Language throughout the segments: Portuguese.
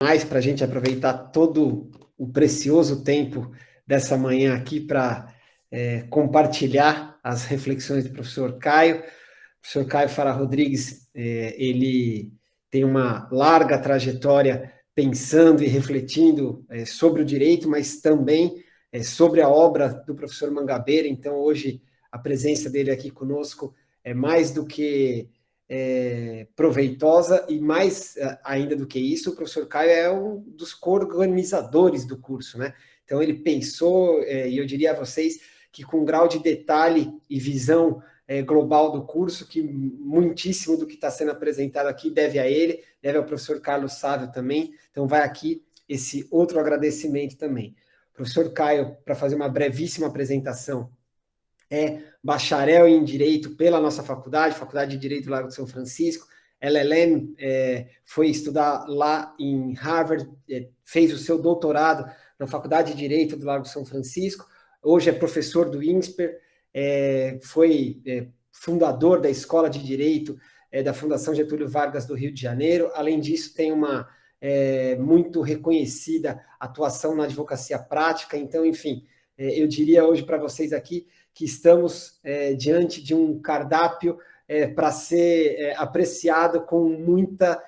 mais para a gente aproveitar todo o precioso tempo dessa manhã aqui para compartilhar as reflexões do professor Caio. O professor Caio Fara Rodrigues, ele tem uma larga trajetória pensando e refletindo sobre o direito, mas também sobre a obra do professor Mangabeira. Então, hoje, a presença dele aqui conosco é mais do que proveitosa, e mais ainda do que isso, o professor Caio é um dos co-organizadores do curso, né? Então ele pensou, e eu diria a vocês, que com um grau de detalhe e visão global do curso, que muitíssimo do que está sendo apresentado aqui deve a ele, deve ao professor Carlos Sávio também, então vai aqui esse outro agradecimento também. O professor Caio, para fazer uma brevíssima apresentação, é bacharel em Direito pela nossa faculdade, Faculdade de Direito do Largo de São Francisco, LLM, foi estudar lá em Harvard, fez o seu doutorado na Faculdade de Direito do Largo de São Francisco, hoje é professor do INSPER, foi fundador da Escola de Direito da Fundação Getúlio Vargas do Rio de Janeiro, além disso tem uma muito reconhecida atuação na advocacia prática, então, enfim, eu diria hoje para vocês aqui que estamos diante de um cardápio para ser apreciado com muita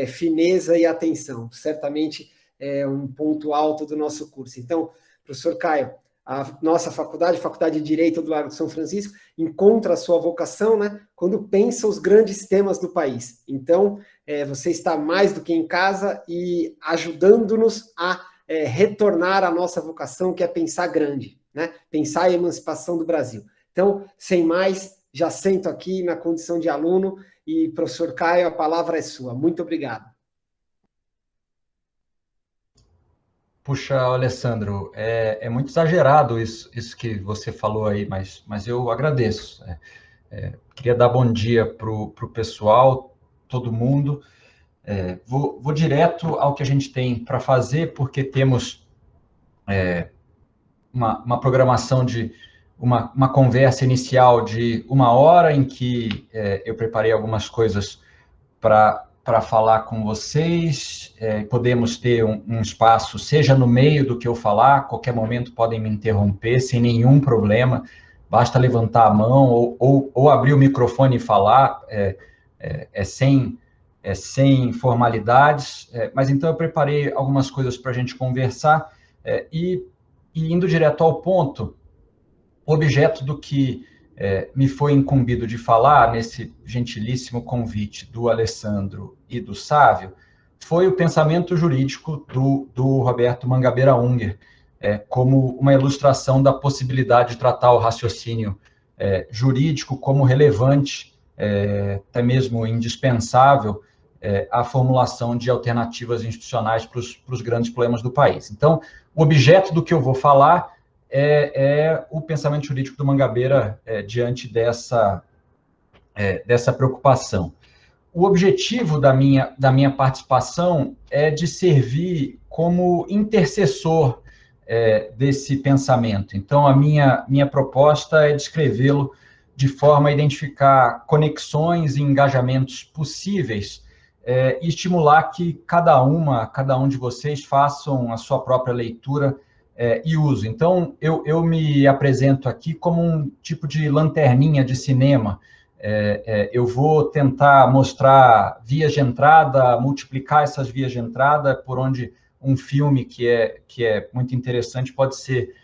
fineza e atenção. Certamente é um ponto alto do nosso curso. Então, professor Caio, a nossa faculdade, Faculdade de Direito do Largo de São Francisco, encontra a sua vocação, né, quando pensa os grandes temas do país. Então, você está mais do que em casa e ajudando-nos a retornar à nossa vocação, que é pensar grande, né? Pensar a emancipação do Brasil. Então, sem mais, já sento aqui na condição de aluno e, professor Caio, a palavra é sua. Muito obrigado. Puxa, Alessandro, é muito exagerado isso que você falou aí, mas eu agradeço. Queria dar bom dia para o pessoal, todo mundo. Vou direto ao que a gente tem para fazer, porque temos uma programação de uma conversa inicial de 1 hora, em que eu preparei algumas coisas para falar com vocês. Podemos ter um espaço, seja no meio do que eu falar, a qualquer momento podem me interromper, sem nenhum problema, basta levantar a mão ou abrir o microfone e falar, sem formalidades, mas então eu preparei algumas coisas para a gente conversar, e indo direto ao ponto, o objeto do que me foi incumbido de falar nesse gentilíssimo convite do Alessandro e do Sávio foi o pensamento jurídico do Roberto Mangabeira Unger, como uma ilustração da possibilidade de tratar o raciocínio jurídico como relevante, até mesmo indispensável, à formulação de alternativas institucionais para os grandes problemas do país. Então, o objeto do que eu vou falar é o pensamento jurídico do Mangabeira diante dessa preocupação. O objetivo da minha participação é de servir como intercessor desse pensamento. Então, a minha proposta é descrevê-lo de forma a identificar conexões e engajamentos possíveis e estimular que cada um de vocês façam a sua própria leitura e uso. Então, eu me apresento aqui como um tipo de lanterninha de cinema. Eu vou tentar mostrar vias de entrada, multiplicar essas vias de entrada por onde um filme que é muito interessante pode ser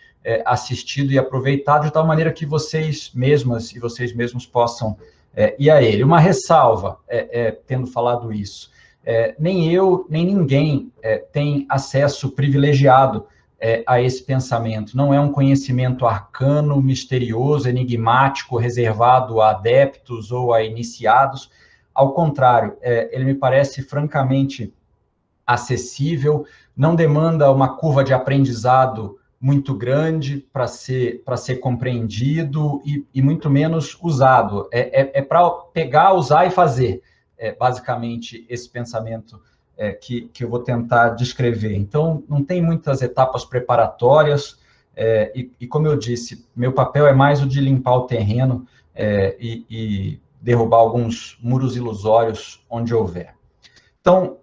assistido e aproveitado de tal maneira que vocês mesmas e vocês mesmos possam ir a ele. Uma ressalva, tendo falado isso, nem eu, nem ninguém tem acesso privilegiado a esse pensamento. Não é um conhecimento arcano, misterioso, enigmático, reservado a adeptos ou a iniciados. Ao contrário, ele me parece francamente acessível, não demanda uma curva de aprendizado muito grande para ser compreendido e muito menos usado. É para pegar, usar e fazer, basicamente, esse pensamento que eu vou tentar descrever. Então, não tem muitas etapas preparatórias, e como eu disse, meu papel é mais o de limpar o terreno e derrubar alguns muros ilusórios onde houver. Então,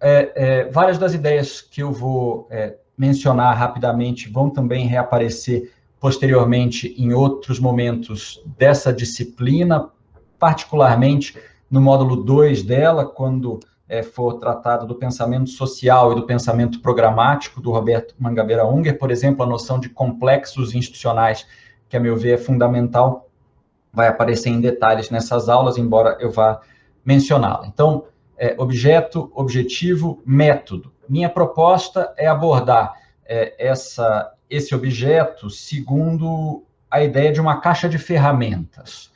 várias das ideias que eu vou mencionar rapidamente vão também reaparecer posteriormente em outros momentos dessa disciplina, particularmente no módulo 2 dela, quando for tratado do pensamento social e do pensamento programático do Roberto Mangabeira Unger, por exemplo, a noção de complexos institucionais, que, a meu ver, é fundamental, vai aparecer em detalhes nessas aulas, embora eu vá mencioná-la. Então, objeto, objetivo, método. Minha proposta é abordar esse objeto segundo a ideia de uma caixa de ferramentas.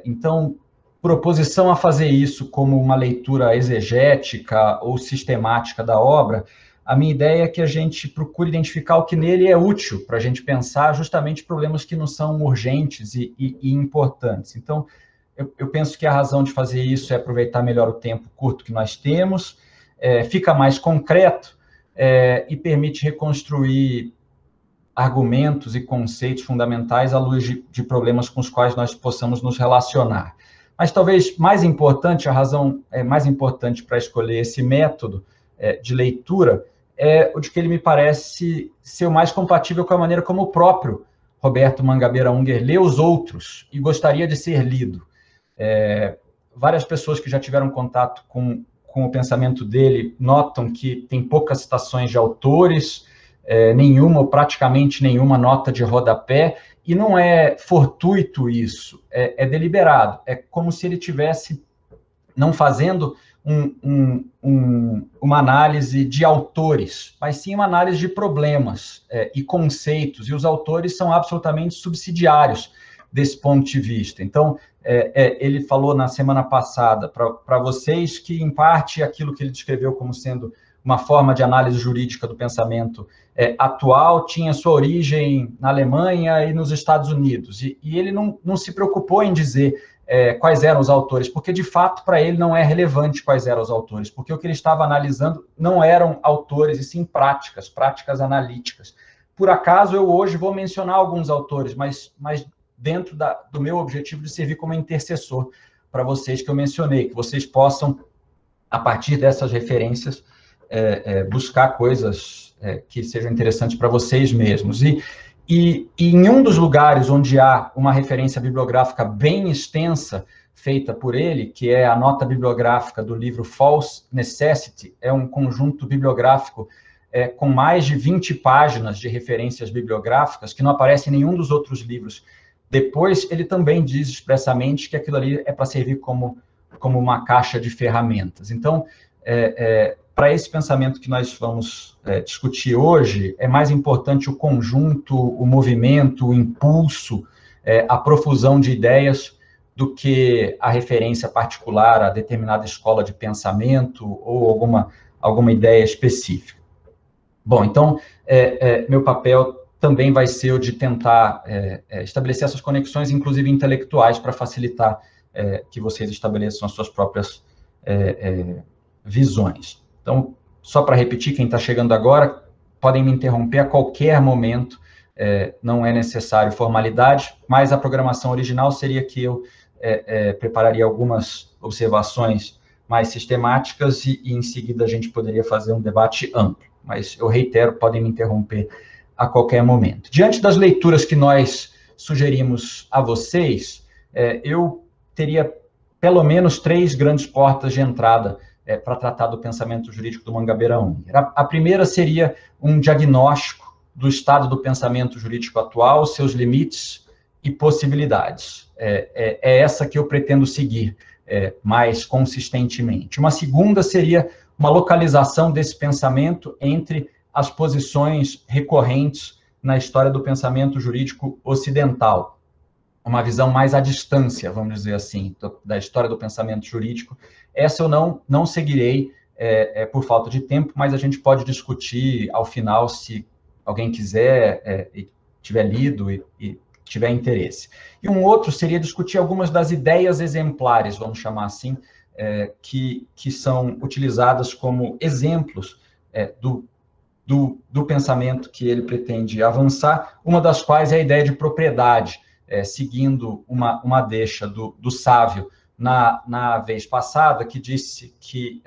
Então, proposição a fazer isso como uma leitura exegética ou sistemática da obra, a minha ideia é que a gente procure identificar o que nele é útil para a gente pensar justamente problemas que não são urgentes e importantes. Então, eu penso que a razão de fazer isso é aproveitar melhor o tempo curto que nós temos, fica mais concreto e permite reconstruir argumentos e conceitos fundamentais à luz de problemas com os quais nós possamos nos relacionar. Mas talvez mais importante, a razão mais importante para escolher esse método de leitura é o de que ele me parece ser o mais compatível com a maneira como o próprio Roberto Mangabeira Unger lê os outros e gostaria de ser lido. Várias pessoas que já tiveram contato com o pensamento dele notam que tem poucas citações de autores, nenhuma ou praticamente nenhuma nota de rodapé, e não é fortuito isso, é deliberado. É como se ele tivesse não fazendo uma análise de autores, mas sim uma análise de problemas e conceitos, e os autores são absolutamente subsidiários desse ponto de vista. Então, ele falou na semana passada para vocês que, em parte, aquilo que ele descreveu como sendo uma forma de análise jurídica do pensamento atual tinha sua origem na Alemanha e nos Estados Unidos. E ele não se preocupou em dizer quais eram os autores, porque, de fato, para ele não é relevante quais eram os autores, porque o que ele estava analisando não eram autores, e sim práticas analíticas. Por acaso, eu hoje vou mencionar alguns autores, mas dentro do meu objetivo de servir como intercessor para vocês que eu mencionei, que vocês possam, a partir dessas referências, buscar coisas que sejam interessantes para vocês mesmos. E em um dos lugares onde há uma referência bibliográfica bem extensa, feita por ele, que é a nota bibliográfica do livro False Necessity, é um conjunto bibliográfico com mais de 20 páginas de referências bibliográficas, que não aparece em nenhum dos outros livros. Depois, ele também diz expressamente que aquilo ali é para servir como uma caixa de ferramentas. Então, para esse pensamento que nós vamos discutir hoje, é mais importante o conjunto, o movimento, o impulso, a profusão de ideias, do que a referência particular a determinada escola de pensamento ou alguma ideia específica. Bom, então, meu papel também vai ser o de tentar estabelecer essas conexões, inclusive intelectuais, para facilitar que vocês estabeleçam as suas próprias visões. Então, só para repetir, quem está chegando agora, podem me interromper a qualquer momento, não é necessário formalidade, mas a programação original seria que eu prepararia algumas observações mais sistemáticas e em seguida a gente poderia fazer um debate amplo. Mas eu reitero, podem me interromper a qualquer momento. Diante das leituras que nós sugerimos a vocês, eu teria pelo menos 3 grandes portas de entrada para tratar do pensamento jurídico do Mangabeira Unger. A primeira seria um diagnóstico do estado do pensamento jurídico atual, seus limites e possibilidades. É essa que eu pretendo seguir mais consistentemente. Uma segunda seria uma localização desse pensamento entre as posições recorrentes na história do pensamento jurídico ocidental. Uma visão mais à distância, vamos dizer assim, da história do pensamento jurídico. Essa eu não seguirei por falta de tempo, mas a gente pode discutir ao final, se alguém quiser, e tiver lido e tiver interesse. E um outro seria discutir algumas das ideias exemplares, vamos chamar assim, que são utilizadas como exemplos do pensamento que ele pretende avançar, uma das quais é a ideia de propriedade, seguindo uma deixa do Sávio, na vez passada, que disse que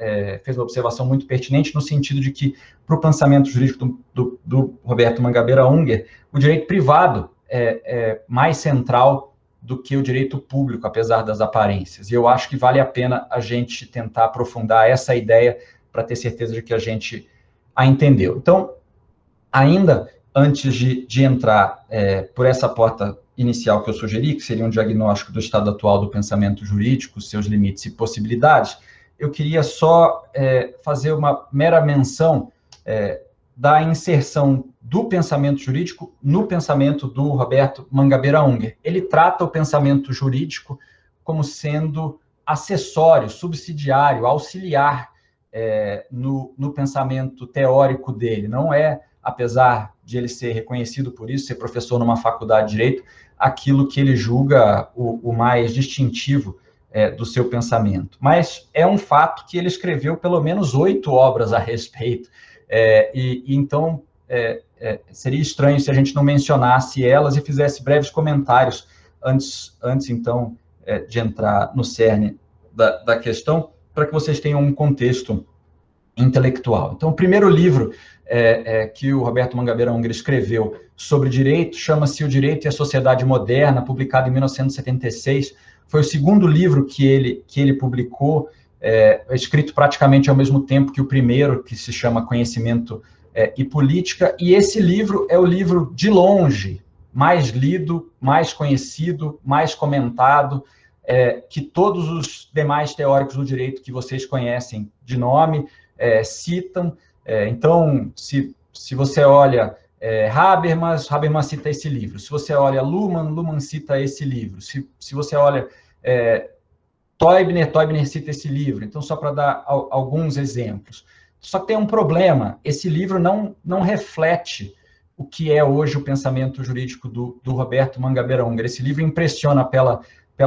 fez uma observação muito pertinente no sentido de que, para o pensamento jurídico do Roberto Mangabeira Unger, o direito privado é mais central do que o direito público, apesar das aparências. E eu acho que vale a pena a gente tentar aprofundar essa ideia para ter certeza de que a gente a entendeu. Então, ainda antes de entrar por essa porta inicial que eu sugeri, que seria um diagnóstico do estado atual do pensamento jurídico, seus limites e possibilidades, eu queria só fazer uma mera menção da inserção do pensamento jurídico no pensamento do Roberto Mangabeira Unger. Ele trata o pensamento jurídico como sendo acessório, subsidiário, auxiliar no pensamento teórico dele. Não é, apesar de ele ser reconhecido por isso, ser professor numa faculdade de Direito, aquilo que ele julga o mais distintivo do seu pensamento. Mas é um fato que ele escreveu pelo menos 8 obras a respeito, então seria estranho se a gente não mencionasse elas e fizesse breves comentários antes então, de entrar no cerne da questão, para que vocês tenham um contexto intelectual. Então, o primeiro livro que o Roberto Mangabeira Unger escreveu sobre direito chama-se O Direito e a Sociedade Moderna, publicado em 1976. Foi o segundo livro que ele publicou, escrito praticamente ao mesmo tempo que o primeiro, que se chama Conhecimento e Política, e esse livro é o livro, de longe, mais lido, mais conhecido, mais comentado, que todos os demais teóricos do direito que vocês conhecem de nome citam. Então, se você olha Habermas cita esse livro. Se você olha Luhmann cita esse livro. Se você olha Teubner cita esse livro. Então, só para dar alguns exemplos. Só que tem um problema, esse livro não reflete o que é hoje o pensamento jurídico do Roberto Mangabeira Unger. Esse livro impressiona pela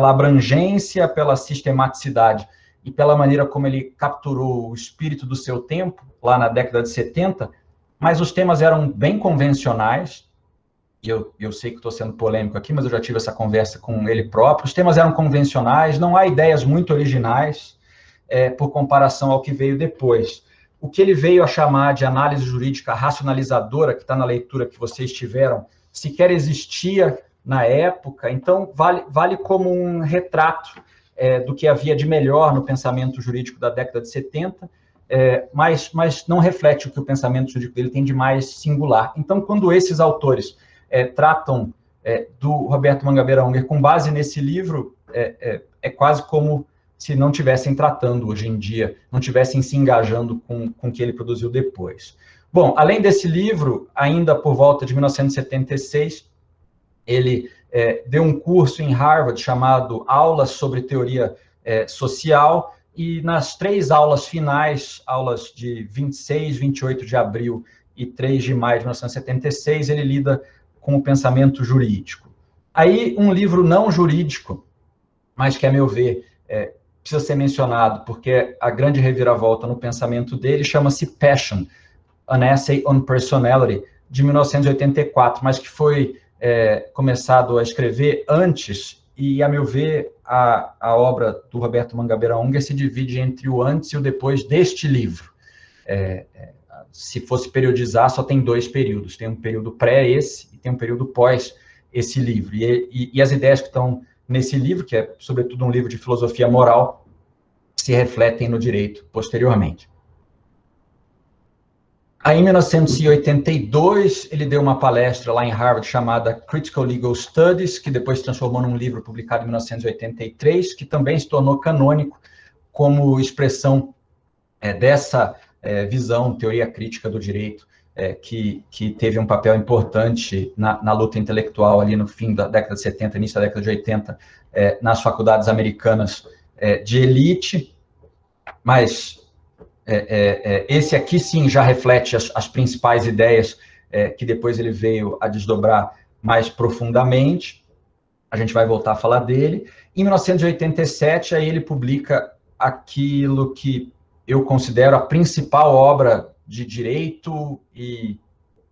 abrangência, pela sistematicidade e pela maneira como ele capturou o espírito do seu tempo, lá na década de 70, mas os temas eram bem convencionais, e eu sei que estou sendo polêmico aqui, mas eu já tive essa conversa com ele próprio. Os temas eram convencionais, não há ideias muito originais, por comparação ao que veio depois. O que ele veio a chamar de análise jurídica racionalizadora, que está na leitura que vocês tiveram, sequer existia na época, então vale como um retrato do que havia de melhor no pensamento jurídico da década de 70, mas não reflete o que o pensamento jurídico dele tem de mais singular. Então, quando esses autores tratam do Roberto Mangabeira Unger com base nesse livro, é quase como se não estivessem tratando hoje em dia, não estivessem se engajando com o que ele produziu depois. Bom, além desse livro, ainda por volta de 1976, ele deu um curso em Harvard chamado Aulas sobre Teoria Social, e nas 3 aulas finais, aulas de 26, 28 de abril e 3 de maio de 1976, ele lida com o pensamento jurídico. Aí, um livro não jurídico, mas que, a meu ver, precisa ser mencionado, porque a grande reviravolta no pensamento dele chama-se Passion, An Essay on Personality, de 1984, mas que foi começado a escrever antes, e, a meu ver, a obra do Roberto Mangabeira Unger se divide entre o antes e o depois deste livro. Se fosse periodizar, só tem 2 períodos, tem um período pré-esse e tem um período pós esse livro, e as ideias que estão nesse livro, que é, sobretudo, um livro de filosofia moral, se refletem no direito posteriormente. Aí, em 1982, ele deu uma palestra lá em Harvard chamada Critical Legal Studies, que depois se transformou num livro publicado em 1983, que também se tornou canônico como expressão dessa visão, teoria crítica do direito, que teve um papel importante na luta intelectual ali no fim da década de 70, início da década de 80, nas faculdades americanas de elite, mas esse aqui sim já reflete as principais ideias que depois ele veio a desdobrar mais profundamente. A gente vai voltar a falar dele. Em 1987, aí ele publica aquilo que eu considero a principal obra de direito e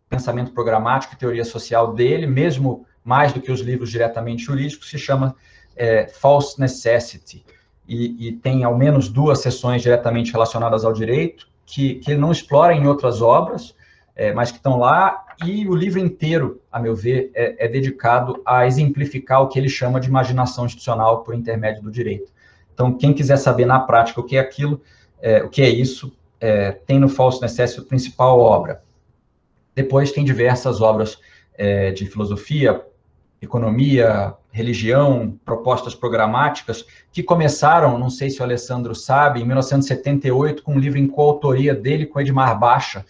pensamento programático e teoria social dele, mesmo mais do que os livros diretamente jurídicos, se chama False Necessity. e tem ao menos 2 seções diretamente relacionadas ao direito, que ele não explora em outras obras, mas que estão lá, e o livro inteiro, a meu ver, é dedicado a exemplificar o que ele chama de imaginação institucional por intermédio do direito. Então, quem quiser saber na prática o que é aquilo, o que é isso, tem no Falso Necessio a principal obra. Depois tem diversas obras de filosofia, economia, religião, propostas programáticas, que começaram, não sei se o Alessandro sabe, em 1978, com um livro em coautoria dele com Edmar Baixa,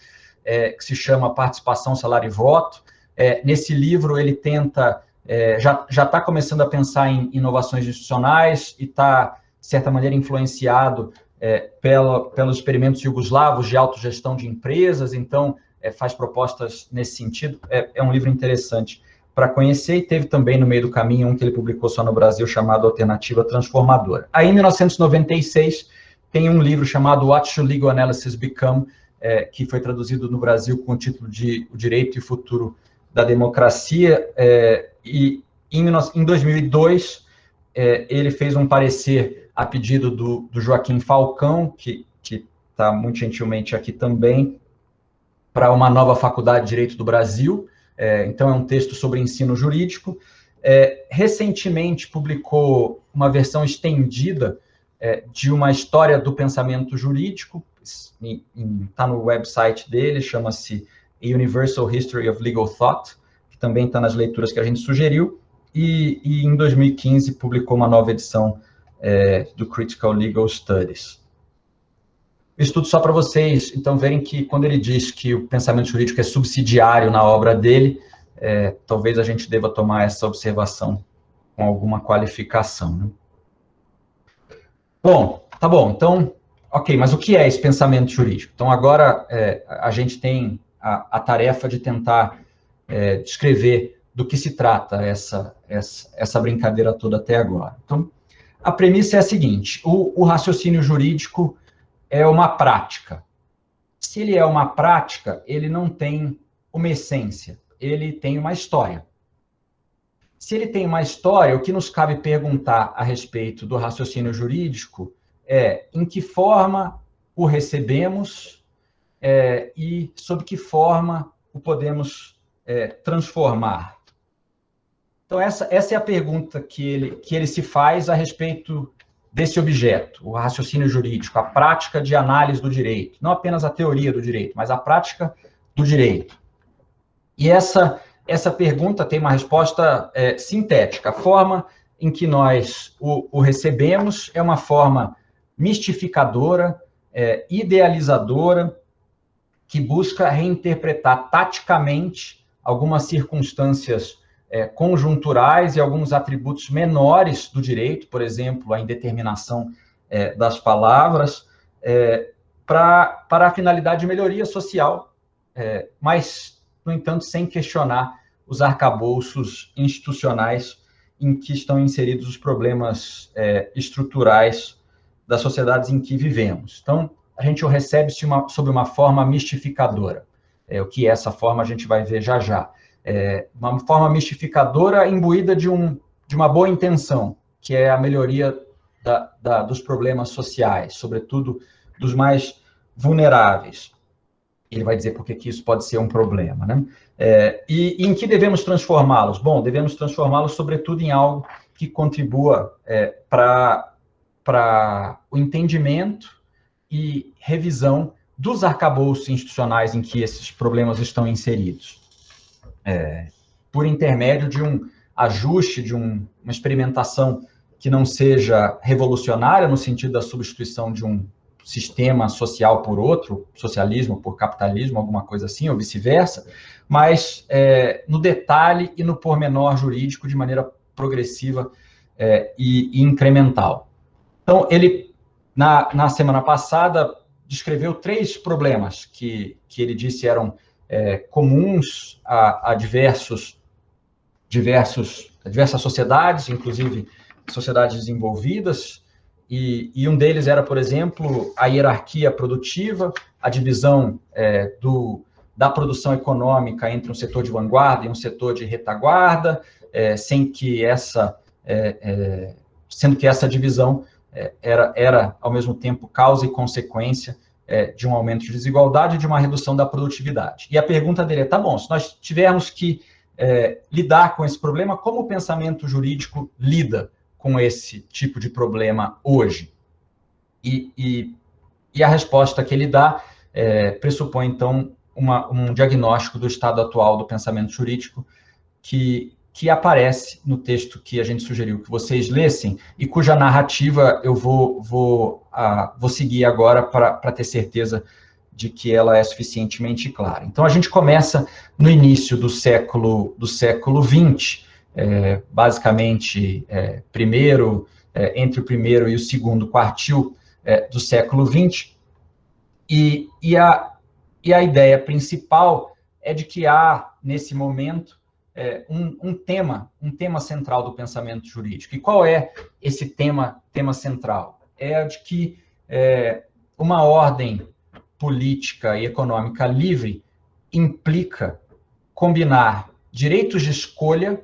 que se chama Participação, Salário e Voto. Nesse livro ele tenta, já está começando a pensar em inovações institucionais e está, de certa maneira, influenciado pelos experimentos iugoslavos de autogestão de empresas, então faz propostas nesse sentido. É um livro interessante para conhecer, e teve também no meio do caminho um que ele publicou só no Brasil, chamado Alternativa Transformadora. Aí, em 1996, tem um livro chamado What Should Legal Analysis Become?, que foi traduzido no Brasil com o título de O Direito e o Futuro da Democracia, e em 2002, ele fez um parecer a pedido do Joaquim Falcão, que está muito gentilmente aqui também, para uma nova Faculdade de Direito do Brasil. Então, é um texto sobre ensino jurídico. Recentemente, publicou uma versão estendida de uma história do pensamento jurídico, está no website dele, chama-se A Universal History of Legal Thought, que também está nas leituras que a gente sugeriu, e em 2015 publicou uma nova edição do Critical Legal Studies. Estudo só para vocês, então, verem que quando ele diz que o pensamento jurídico é subsidiário na obra dele, talvez a gente deva tomar essa observação com alguma qualificação, né? Bom, tá bom, então, ok, mas o que é esse pensamento jurídico? Então, agora a gente tem a tarefa de tentar descrever do que se trata essa brincadeira toda até agora. Então, a premissa é a seguinte: o raciocínio jurídico é uma prática. Se ele é uma prática, ele não tem uma essência, ele tem uma história. Se ele tem uma história, o que nos cabe perguntar a respeito do raciocínio jurídico é em que forma o recebemos e sob que forma o podemos transformar. Então, essa é a pergunta que ele se faz a respeito desse objeto, o raciocínio jurídico, a prática de análise do direito. Não apenas a teoria do direito, mas a prática do direito. E essa pergunta tem uma resposta sintética. A forma em que nós o recebemos é uma forma mistificadora, idealizadora, que busca reinterpretar taticamente algumas circunstâncias conjunturais e alguns atributos menores do direito, por exemplo, a indeterminação das palavras, para a finalidade de melhoria social, mas, no entanto, sem questionar os arcabouços institucionais em que estão inseridos os problemas estruturais das sociedades em que vivemos. Então, a gente o recebe sob uma forma mistificadora. O que é essa forma a gente vai ver já já. Uma forma mistificadora imbuída de uma boa intenção, que é a melhoria dos problemas sociais, sobretudo dos mais vulneráveis. Ele vai dizer por que isso pode ser um problema, né? E em que devemos transformá-los? Bom, devemos transformá-los, sobretudo, em algo que contribua para o entendimento e revisão dos arcabouços institucionais em que esses problemas estão inseridos. Por intermédio de um ajuste, de uma experimentação que não seja revolucionária, no sentido da substituição de um sistema social por outro, socialismo por capitalismo, alguma coisa assim, ou vice-versa, mas no detalhe e no pormenor jurídico de maneira progressiva e incremental. Então, ele, na semana passada, descreveu 3 problemas que ele disse eram comuns a diversas sociedades, inclusive sociedades desenvolvidas, e um deles era, por exemplo, a hierarquia produtiva, a divisão da produção econômica entre um setor de vanguarda e um setor de retaguarda, sendo que essa divisão era, ao mesmo tempo, causa e consequência de um aumento de desigualdade e de uma redução da produtividade. E a pergunta dele é, tá bom, se nós tivermos que lidar com esse problema, como o pensamento jurídico lida com esse tipo de problema hoje? E a resposta que ele dá pressupõe, então, um diagnóstico do estado atual do pensamento jurídico que aparece no texto que a gente sugeriu que vocês lessem e cuja narrativa eu vou seguir agora para ter certeza de que ela é suficientemente clara. Então, a gente começa no início do século XX, basicamente, entre o primeiro e o segundo quartil do século XX, e a ideia principal é de que há, nesse momento, um tema central do pensamento jurídico. E qual é esse tema central? É de que uma ordem política e econômica livre implica combinar direitos de escolha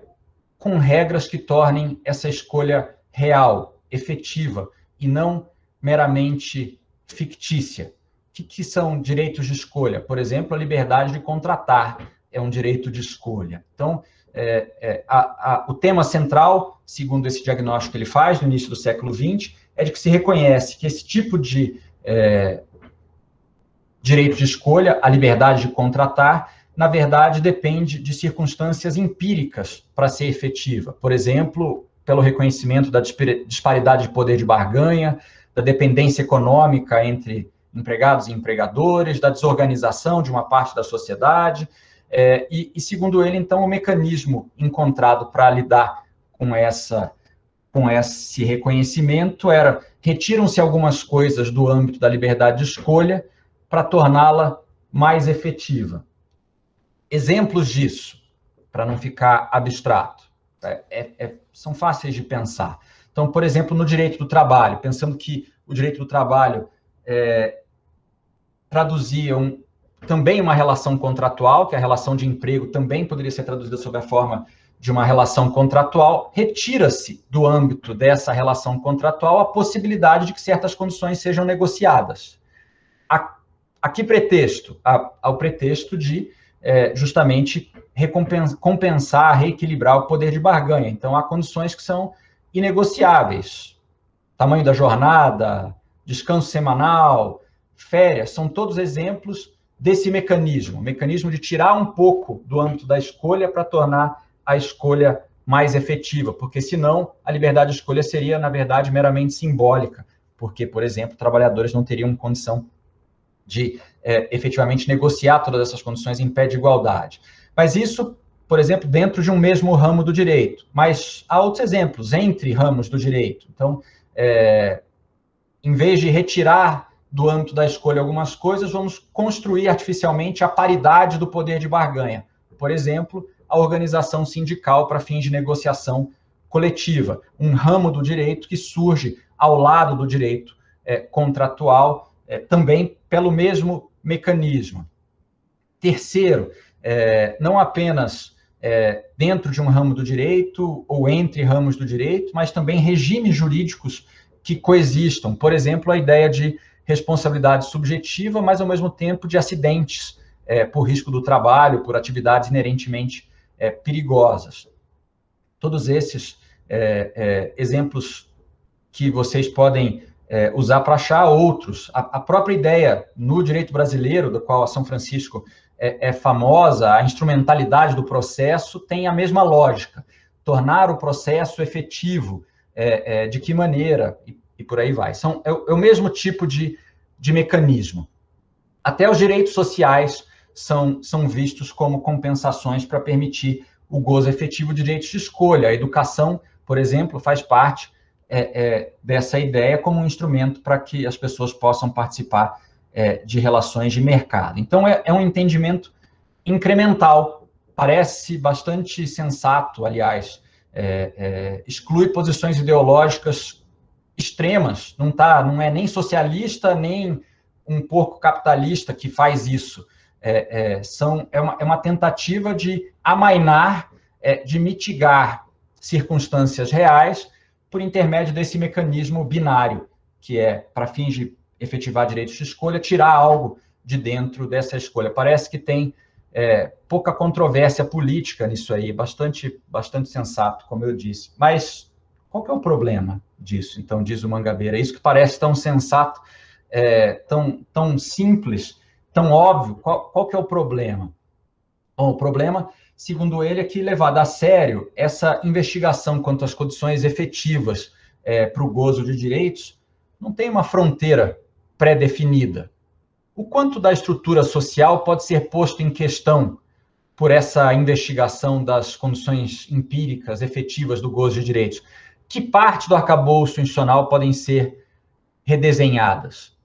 com regras que tornem essa escolha real, efetiva, e não meramente fictícia. O que são direitos de escolha? Por exemplo, a liberdade de contratar é um direito de escolha. Então, o tema central, segundo esse diagnóstico que ele faz no início do século XX, é de que se reconhece que esse tipo de direito de escolha, a liberdade de contratar, na verdade, depende de circunstâncias empíricas para ser efetiva. Por exemplo, pelo reconhecimento da disparidade de poder de barganha, da dependência econômica entre empregados e empregadores, da desorganização de uma parte da sociedade, e segundo ele, então, o mecanismo encontrado para lidar com esse reconhecimento era: retiram-se algumas coisas do âmbito da liberdade de escolha para torná-la mais efetiva. Exemplos disso, para não ficar abstrato, são fáceis de pensar. Então, por exemplo, no direito do trabalho, pensando que o direito do trabalho traduzia também uma relação contratual, que a relação de emprego também poderia ser traduzida sob a forma de uma relação contratual, retira-se do âmbito dessa relação contratual a possibilidade de que certas condições sejam negociadas. A que pretexto? Ao pretexto de justamente compensar, reequilibrar o poder de barganha. Então, há condições que são inegociáveis. Tamanho da jornada, descanso semanal, férias, são todos exemplos desse mecanismo de tirar um pouco do âmbito da escolha para tornar a escolha mais efetiva, porque senão a liberdade de escolha seria, na verdade, meramente simbólica, porque, por exemplo, trabalhadores não teriam condição de efetivamente negociar todas essas condições em pé de igualdade. Mas isso, por exemplo, dentro de um mesmo ramo do direito. Mas há outros exemplos entre ramos do direito. Então, em vez de retirar do âmbito da escolha algumas coisas, vamos construir artificialmente a paridade do poder de barganha. Por exemplo, a organização sindical para fins de negociação coletiva, um ramo do direito que surge ao lado do direito contratual, também pelo mesmo mecanismo. Terceiro, não apenas dentro de um ramo do direito ou entre ramos do direito, mas também regimes jurídicos que coexistam. Por exemplo, a ideia de responsabilidade subjetiva, mas ao mesmo tempo de acidentes por risco do trabalho, por atividades inerentemente perigosas. Todos esses exemplos que vocês podem usar para achar outros. A própria ideia no direito brasileiro, do qual a São Francisco é famosa, a instrumentalidade do processo tem a mesma lógica. Tornar o processo efetivo, de que maneira, e por aí vai. É o mesmo tipo de mecanismo. Até os direitos sociais são vistos como compensações para permitir o gozo efetivo de direitos de escolha. A educação, por exemplo, faz parte dessa ideia como um instrumento para que as pessoas possam participar de relações de mercado. Então, é um entendimento incremental, parece bastante sensato, aliás, exclui posições ideológicas extremas, não é nem socialista, nem um pouco capitalista que faz isso. É uma tentativa de amainar, de mitigar circunstâncias reais por intermédio desse mecanismo binário, que é, para fins de efetivar direitos de escolha, tirar algo de dentro dessa escolha. Parece que tem pouca controvérsia política nisso aí, bastante sensato, como eu disse. Mas qual que é o problema disso? Então, diz o Mangabeira, isso que parece tão sensato, tão simples, tão óbvio, qual que é o problema? Bom, o problema, segundo ele, é que, levada a sério, essa investigação quanto às condições efetivas para o gozo de direitos não tem uma fronteira pré-definida. O quanto da estrutura social pode ser posto em questão por essa investigação das condições empíricas efetivas do gozo de direitos? Que parte do arcabouço institucional podem ser redesenhadas?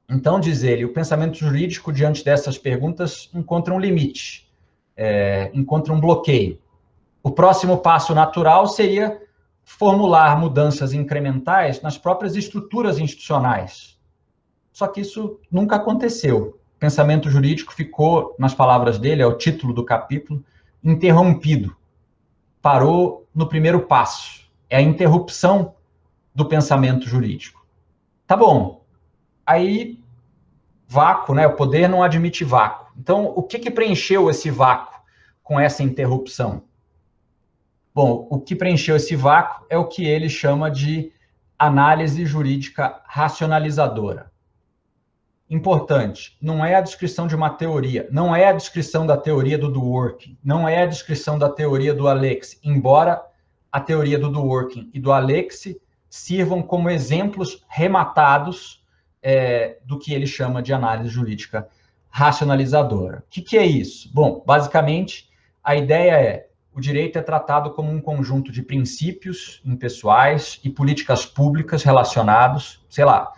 Então, diz ele, o pensamento jurídico, diante dessas perguntas, encontra um limite, encontra um bloqueio. O próximo passo natural seria formular mudanças incrementais nas próprias estruturas institucionais. Só que isso nunca aconteceu. O pensamento jurídico ficou, nas palavras dele, é o título do capítulo, interrompido. Parou no primeiro passo. É a interrupção do pensamento jurídico. Tá bom. Aí, vácuo, né? O poder não admite vácuo. Então, o que preencheu esse vácuo com essa interrupção? Bom, o que preencheu esse vácuo é o que ele chama de análise jurídica racionalizadora. Importante, não é a descrição de uma teoria, não é a descrição da teoria do Dworkin, não é a descrição da teoria do Alexis, embora a teoria do Dworkin e do Alexis sirvam como exemplos rematados do que ele chama de análise jurídica racionalizadora. O que é isso? Bom, basicamente, a ideia é o direito é tratado como um conjunto de princípios impessoais e políticas públicas relacionados, sei lá,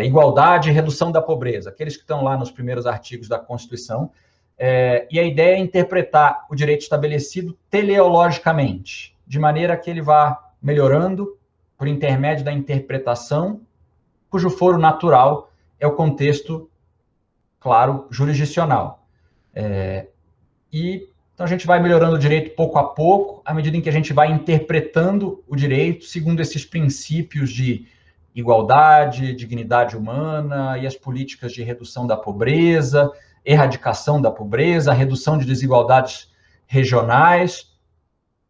igualdade e redução da pobreza, aqueles que estão lá nos primeiros artigos da Constituição, e a ideia é interpretar o direito estabelecido teleologicamente, de maneira que ele vá melhorando por intermédio da interpretação, cujo foro natural é o contexto, claro, jurisdicional. Então, a gente vai melhorando o direito pouco a pouco, à medida em que a gente vai interpretando o direito segundo esses princípios de igualdade, dignidade humana e as políticas de redução da pobreza, erradicação da pobreza, redução de desigualdades regionais.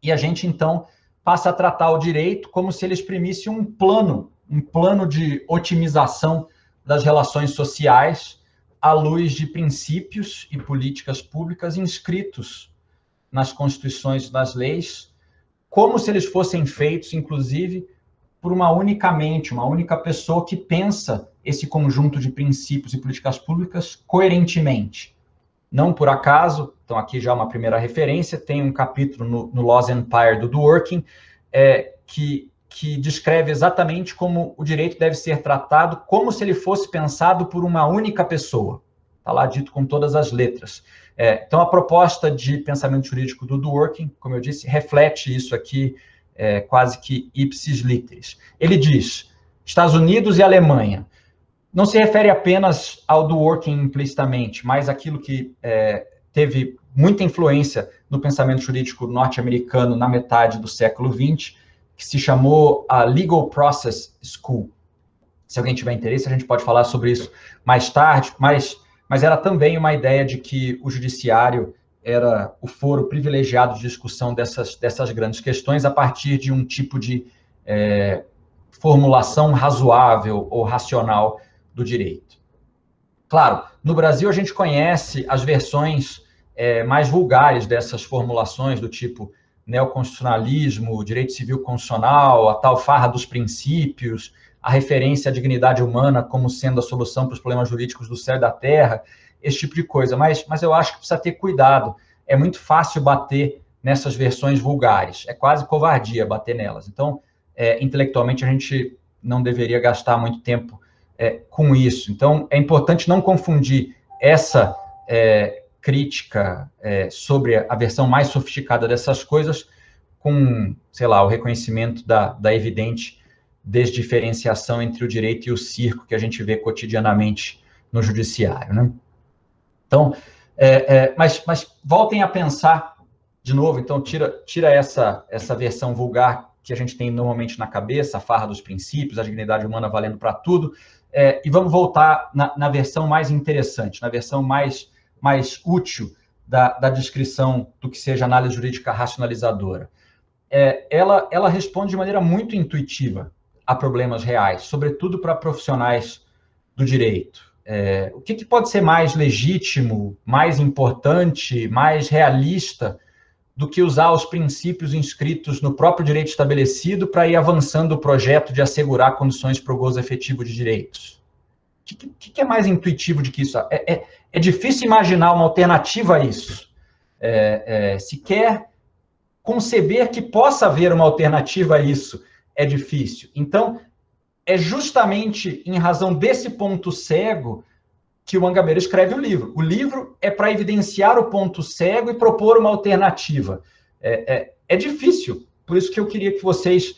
E a gente, então, passa a tratar o direito como se ele exprimisse um plano de otimização das relações sociais à luz de princípios e políticas públicas inscritos nas constituições e nas leis, como se eles fossem feitos, inclusive, por uma única mente, uma única pessoa que pensa esse conjunto de princípios e políticas públicas coerentemente. Não por acaso, então aqui já uma primeira referência, tem um capítulo no Laws Empire do Dworkin, que descreve exatamente como o direito deve ser tratado, como se ele fosse pensado por uma única pessoa. Está lá dito com todas as letras. Então, a proposta de pensamento jurídico do Dworkin, como eu disse, reflete isso aqui quase que ipsis literis. Ele diz, Estados Unidos e Alemanha, não se refere apenas ao Dworkin implicitamente, mas aquilo que teve muita influência no pensamento jurídico norte-americano na metade do século XX, que se chamou a Legal Process School. Se alguém tiver interesse, a gente pode falar sobre isso mais tarde, mas era também uma ideia de que o judiciário era o foro privilegiado de discussão dessas grandes questões a partir de um tipo de formulação razoável ou racional do direito. Claro, no Brasil a gente conhece as versões mais vulgares dessas formulações, do tipo neoconstitucionalismo, direito civil constitucional, a tal farra dos princípios, a referência à dignidade humana como sendo a solução para os problemas jurídicos do céu e da terra, esse tipo de coisa. Mas eu acho que precisa ter cuidado. É muito fácil bater nessas versões vulgares. É quase covardia bater nelas. Então, intelectualmente, a gente não deveria gastar muito tempo com isso. Então, é importante não confundir essa crítica sobre a versão mais sofisticada dessas coisas com, sei lá, o reconhecimento da evidente desdiferenciação entre o direito e o circo que a gente vê cotidianamente no judiciário, né? Então, mas voltem a pensar de novo, então tira essa versão vulgar que a gente tem normalmente na cabeça, a farra dos princípios, a dignidade humana valendo para tudo, e vamos voltar na versão mais interessante, na versão mais útil da descrição do que seja análise jurídica racionalizadora. Ela responde de maneira muito intuitiva a problemas reais, sobretudo para profissionais do direito. O que pode ser mais legítimo, mais importante, mais realista do que usar os princípios inscritos no próprio direito estabelecido para ir avançando o projeto de assegurar condições para o gozo efetivo de direitos? O que é mais intuitivo do que isso? É difícil imaginar uma alternativa a isso. Se quer conceber que possa haver uma alternativa a isso, é difícil. Então, é justamente em razão desse ponto cego que o Mangabeira escreve o livro. O livro é para evidenciar o ponto cego e propor uma alternativa. É difícil, por isso que eu queria que vocês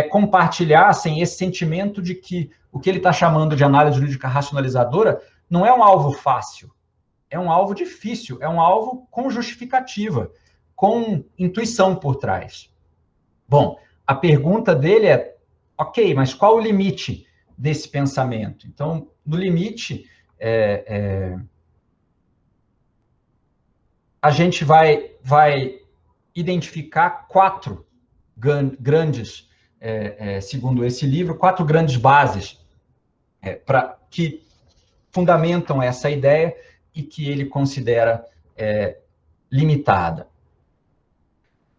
compartilhassem esse sentimento de que o que ele está chamando de análise jurídica racionalizadora não é um alvo fácil, é um alvo difícil, é um alvo com justificativa, com intuição por trás. Bom, a pergunta dele é, ok, mas qual o limite desse pensamento? Então, no limite, a gente vai identificar quatro grandes, segundo esse livro, quatro grandes bases que fundamentam essa ideia e que ele considera limitada.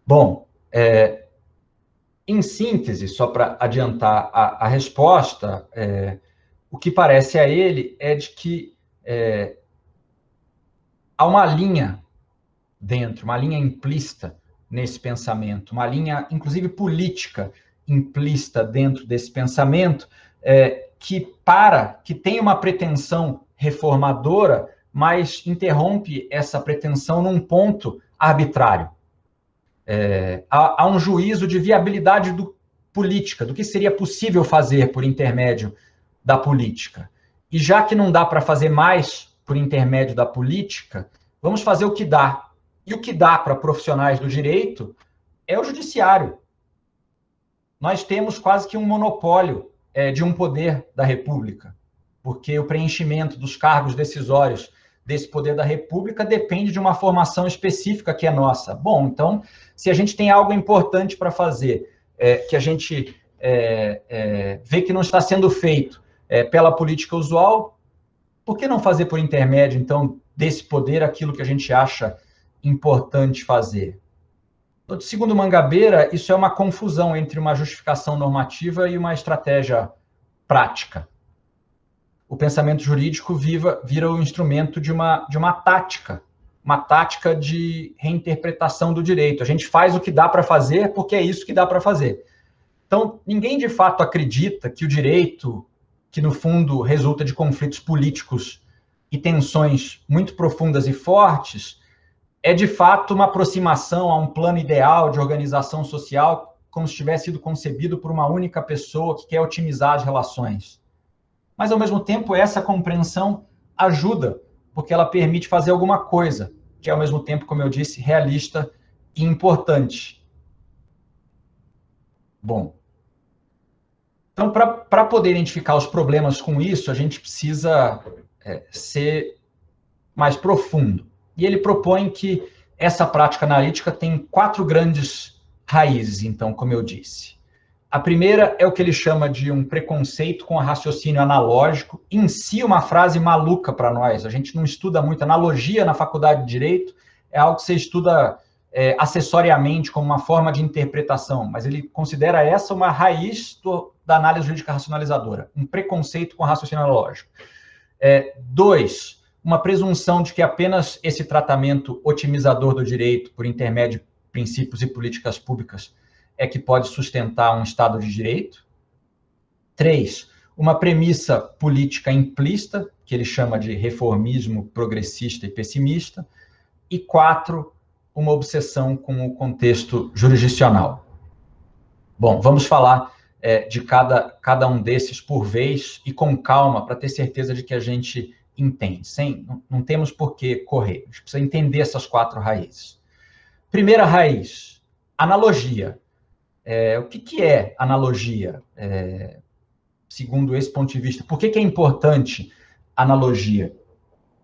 Bom, em síntese, só para adiantar a resposta, o que parece a ele é de que há uma linha dentro, uma linha implícita nesse pensamento, uma linha, inclusive, política implícita dentro desse pensamento, que tem uma pretensão reformadora, mas interrompe essa pretensão num ponto arbitrário. Há um juízo de viabilidade política, do que seria possível fazer por intermédio da política. E já que não dá para fazer mais por intermédio da política, vamos fazer o que dá. E o que dá para profissionais do direito é o judiciário. Nós temos quase que um monopólio de um poder da República, porque o preenchimento dos cargos decisórios desse poder da República depende de uma formação específica que é nossa. Bom, então, se a gente tem algo importante para fazer, que a gente vê que não está sendo feito pela política usual, por que não fazer por intermédio, então, desse poder aquilo que a gente acha importante fazer? Segundo Mangabeira, isso é uma confusão entre uma justificação normativa e uma estratégia prática. O pensamento jurídico vira o instrumento de uma tática de reinterpretação do direito. A gente faz o que dá para fazer porque é isso que dá para fazer. Então, ninguém de fato acredita que o direito, que no fundo resulta de conflitos políticos e tensões muito profundas e fortes, é de fato uma aproximação a um plano ideal de organização social como se tivesse sido concebido por uma única pessoa que quer otimizar as relações. Mas, ao mesmo tempo, essa compreensão ajuda, porque ela permite fazer alguma coisa, que é, ao mesmo tempo, como eu disse, realista e importante. Bom, então, para poder identificar os problemas com isso, a gente precisa ser mais profundo. E ele propõe que essa prática analítica tem quatro grandes raízes, então, como eu disse. A primeira é o que ele chama de um preconceito com o raciocínio analógico, em si uma frase maluca para nós. A gente não estuda muito analogia na faculdade de Direito, é algo que você estuda acessoriamente como uma forma de interpretação, mas ele considera essa uma raiz da análise jurídica racionalizadora, um preconceito com o raciocínio analógico. Dois, uma presunção de que apenas esse tratamento otimizador do direito por intermédio de princípios e políticas públicas é que pode sustentar um Estado de Direito. 3, uma premissa política implícita, que ele chama de reformismo progressista e pessimista. E 4, uma obsessão com o contexto jurisdicional. Bom, vamos falar de cada um desses por vez e com calma, para ter certeza de que a gente entende. Não temos por que correr, a gente precisa entender essas quatro raízes. Primeira raiz, analogia. O que é analogia, segundo esse ponto de vista? Por que é importante analogia?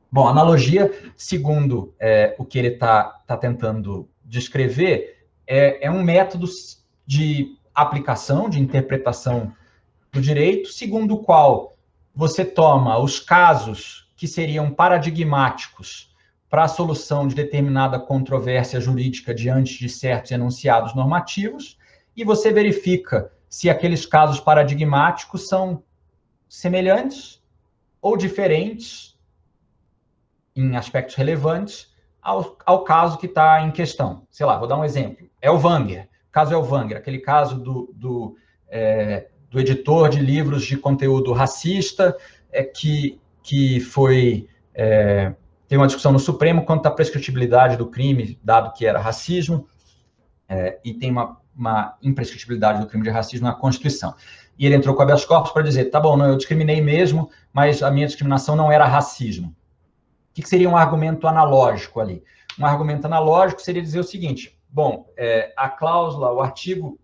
Bom, analogia, segundo o que ele está tentando descrever, é um método de aplicação, de interpretação do direito, segundo o qual você toma os casos que seriam paradigmáticos para a solução de determinada controvérsia jurídica diante de certos enunciados normativos, e você verifica se aqueles casos paradigmáticos são semelhantes ou diferentes em aspectos relevantes ao caso que está em questão. Sei lá, vou dar um exemplo. Elvanger, caso Elvanger, aquele caso do editor de livros de conteúdo racista, que foi... tem uma discussão no Supremo quanto à prescritibilidade do crime, dado que era racismo, e tem uma imprescritibilidade do crime de racismo na Constituição. E ele entrou com habeas corpus para dizer, tá bom, não, eu discriminei mesmo, mas a minha discriminação não era racismo. O que seria um argumento analógico ali? Um argumento analógico seria dizer o seguinte, bom, a cláusula, o artigo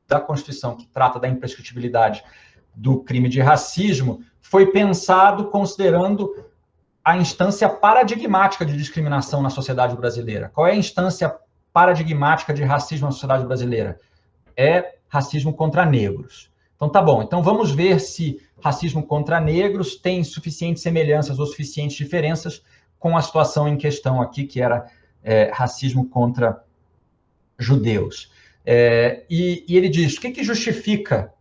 da Constituição que trata da imprescritibilidade do crime de racismo foi pensado considerando a instância paradigmática de discriminação na sociedade brasileira. Qual é a instância paradigmática de racismo na sociedade brasileira? É racismo contra negros. Então, tá bom. Então, vamos ver se racismo contra negros tem suficientes semelhanças ou suficientes diferenças com a situação em questão aqui, que era racismo contra judeus. E ele diz, o que justifica?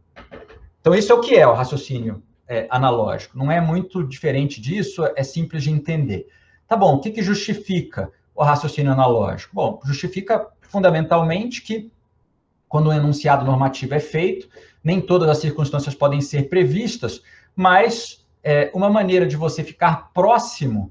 Então, isso é o que é o raciocínio analógico. Não é muito diferente disso, é simples de entender. Tá bom, o que justifica o raciocínio analógico? Bom, justifica fundamentalmente que, quando um enunciado normativo é feito, nem todas as circunstâncias podem ser previstas, mas uma maneira de você ficar próximo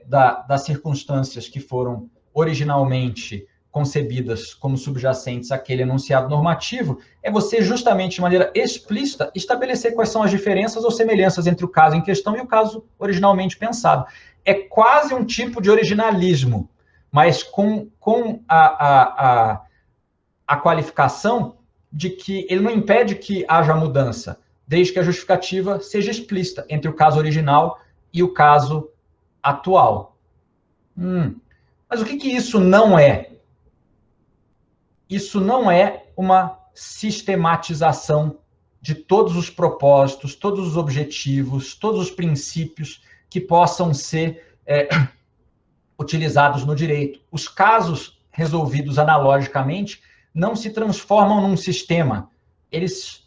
das circunstâncias que foram originalmente concebidas como subjacentes àquele enunciado normativo é você, justamente de maneira explícita, estabelecer quais são as diferenças ou semelhanças entre o caso em questão e o caso originalmente pensado. É quase um tipo de originalismo, mas com a qualificação de que ele não impede que haja mudança, desde que a justificativa seja explícita entre o caso original e o caso atual. Mas o que isso não é? Isso não é uma sistematização de todos os propósitos, todos os objetivos, todos os princípios que possam ser utilizados no direito. Os casos resolvidos analogicamente não se transformam num sistema. Eles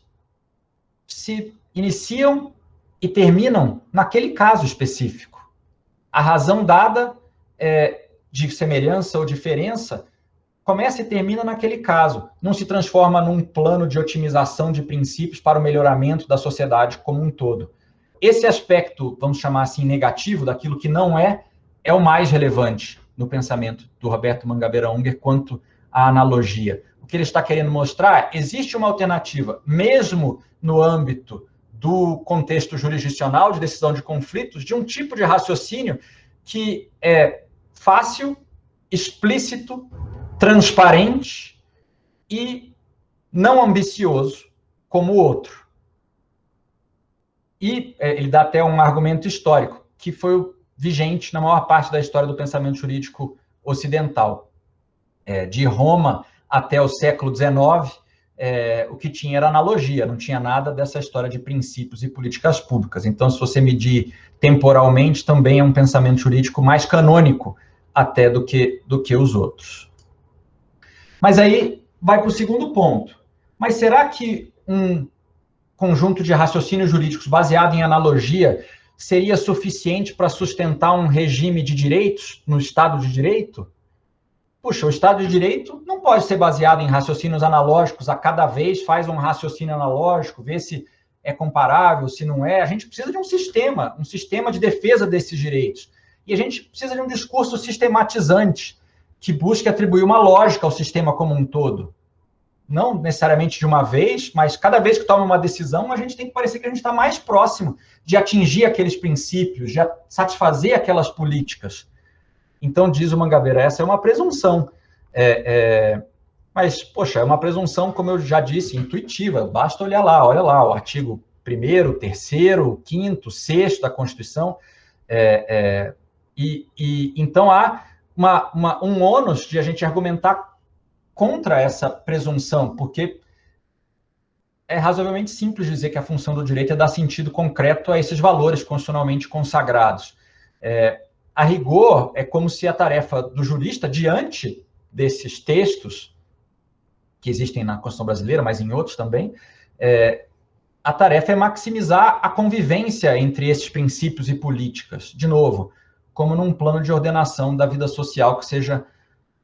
se iniciam e terminam naquele caso específico. A razão dada de semelhança ou diferença começa e termina naquele caso. Não se transforma num plano de otimização de princípios para o melhoramento da sociedade como um todo. Esse aspecto, vamos chamar assim, negativo, daquilo que não é o mais relevante no pensamento do Roberto Mangabeira Unger quanto à analogia. O que ele está querendo mostrar, existe uma alternativa, mesmo no âmbito do contexto jurisdicional de decisão de conflitos, de um tipo de raciocínio que é fácil, explícito, transparente e não ambicioso como o outro. E ele dá até um argumento histórico, que foi vigente na maior parte da história do pensamento jurídico ocidental. De Roma até o século XIX, o que tinha era analogia, não tinha nada dessa história de princípios e políticas públicas. Então, se você medir temporalmente, também é um pensamento jurídico mais canônico até do que os outros. Mas aí vai para o segundo ponto. Mas será que um conjunto de raciocínios jurídicos baseado em analogia seria suficiente para sustentar um regime de direitos no Estado de Direito? Puxa, o Estado de Direito não pode ser baseado em raciocínios analógicos, a cada vez faz um raciocínio analógico, vê se é comparável, se não é. A gente precisa de um sistema de defesa desses direitos. E a gente precisa de um discurso sistematizante, que busque atribuir uma lógica ao sistema como um todo. Não necessariamente de uma vez, mas cada vez que toma uma decisão, a gente tem que parecer que a gente está mais próximo de atingir aqueles princípios, de satisfazer aquelas políticas. Então, diz o Mangabeira, essa é uma presunção Mas, poxa, é uma presunção, como eu já disse, intuitiva. Basta olhar lá, olha lá, o artigo 1º, 3º, 5º, 6º da Constituição. Então, há um ônus de a gente argumentar contra essa presunção, porque é razoavelmente simples dizer que a função do direito é dar sentido concreto a esses valores constitucionalmente consagrados. A rigor, é como se a tarefa do jurista, diante desses textos, que existem na Constituição brasileira, mas em outros também, a tarefa é maximizar a convivência entre esses princípios e políticas, de novo, como num plano de ordenação da vida social que seja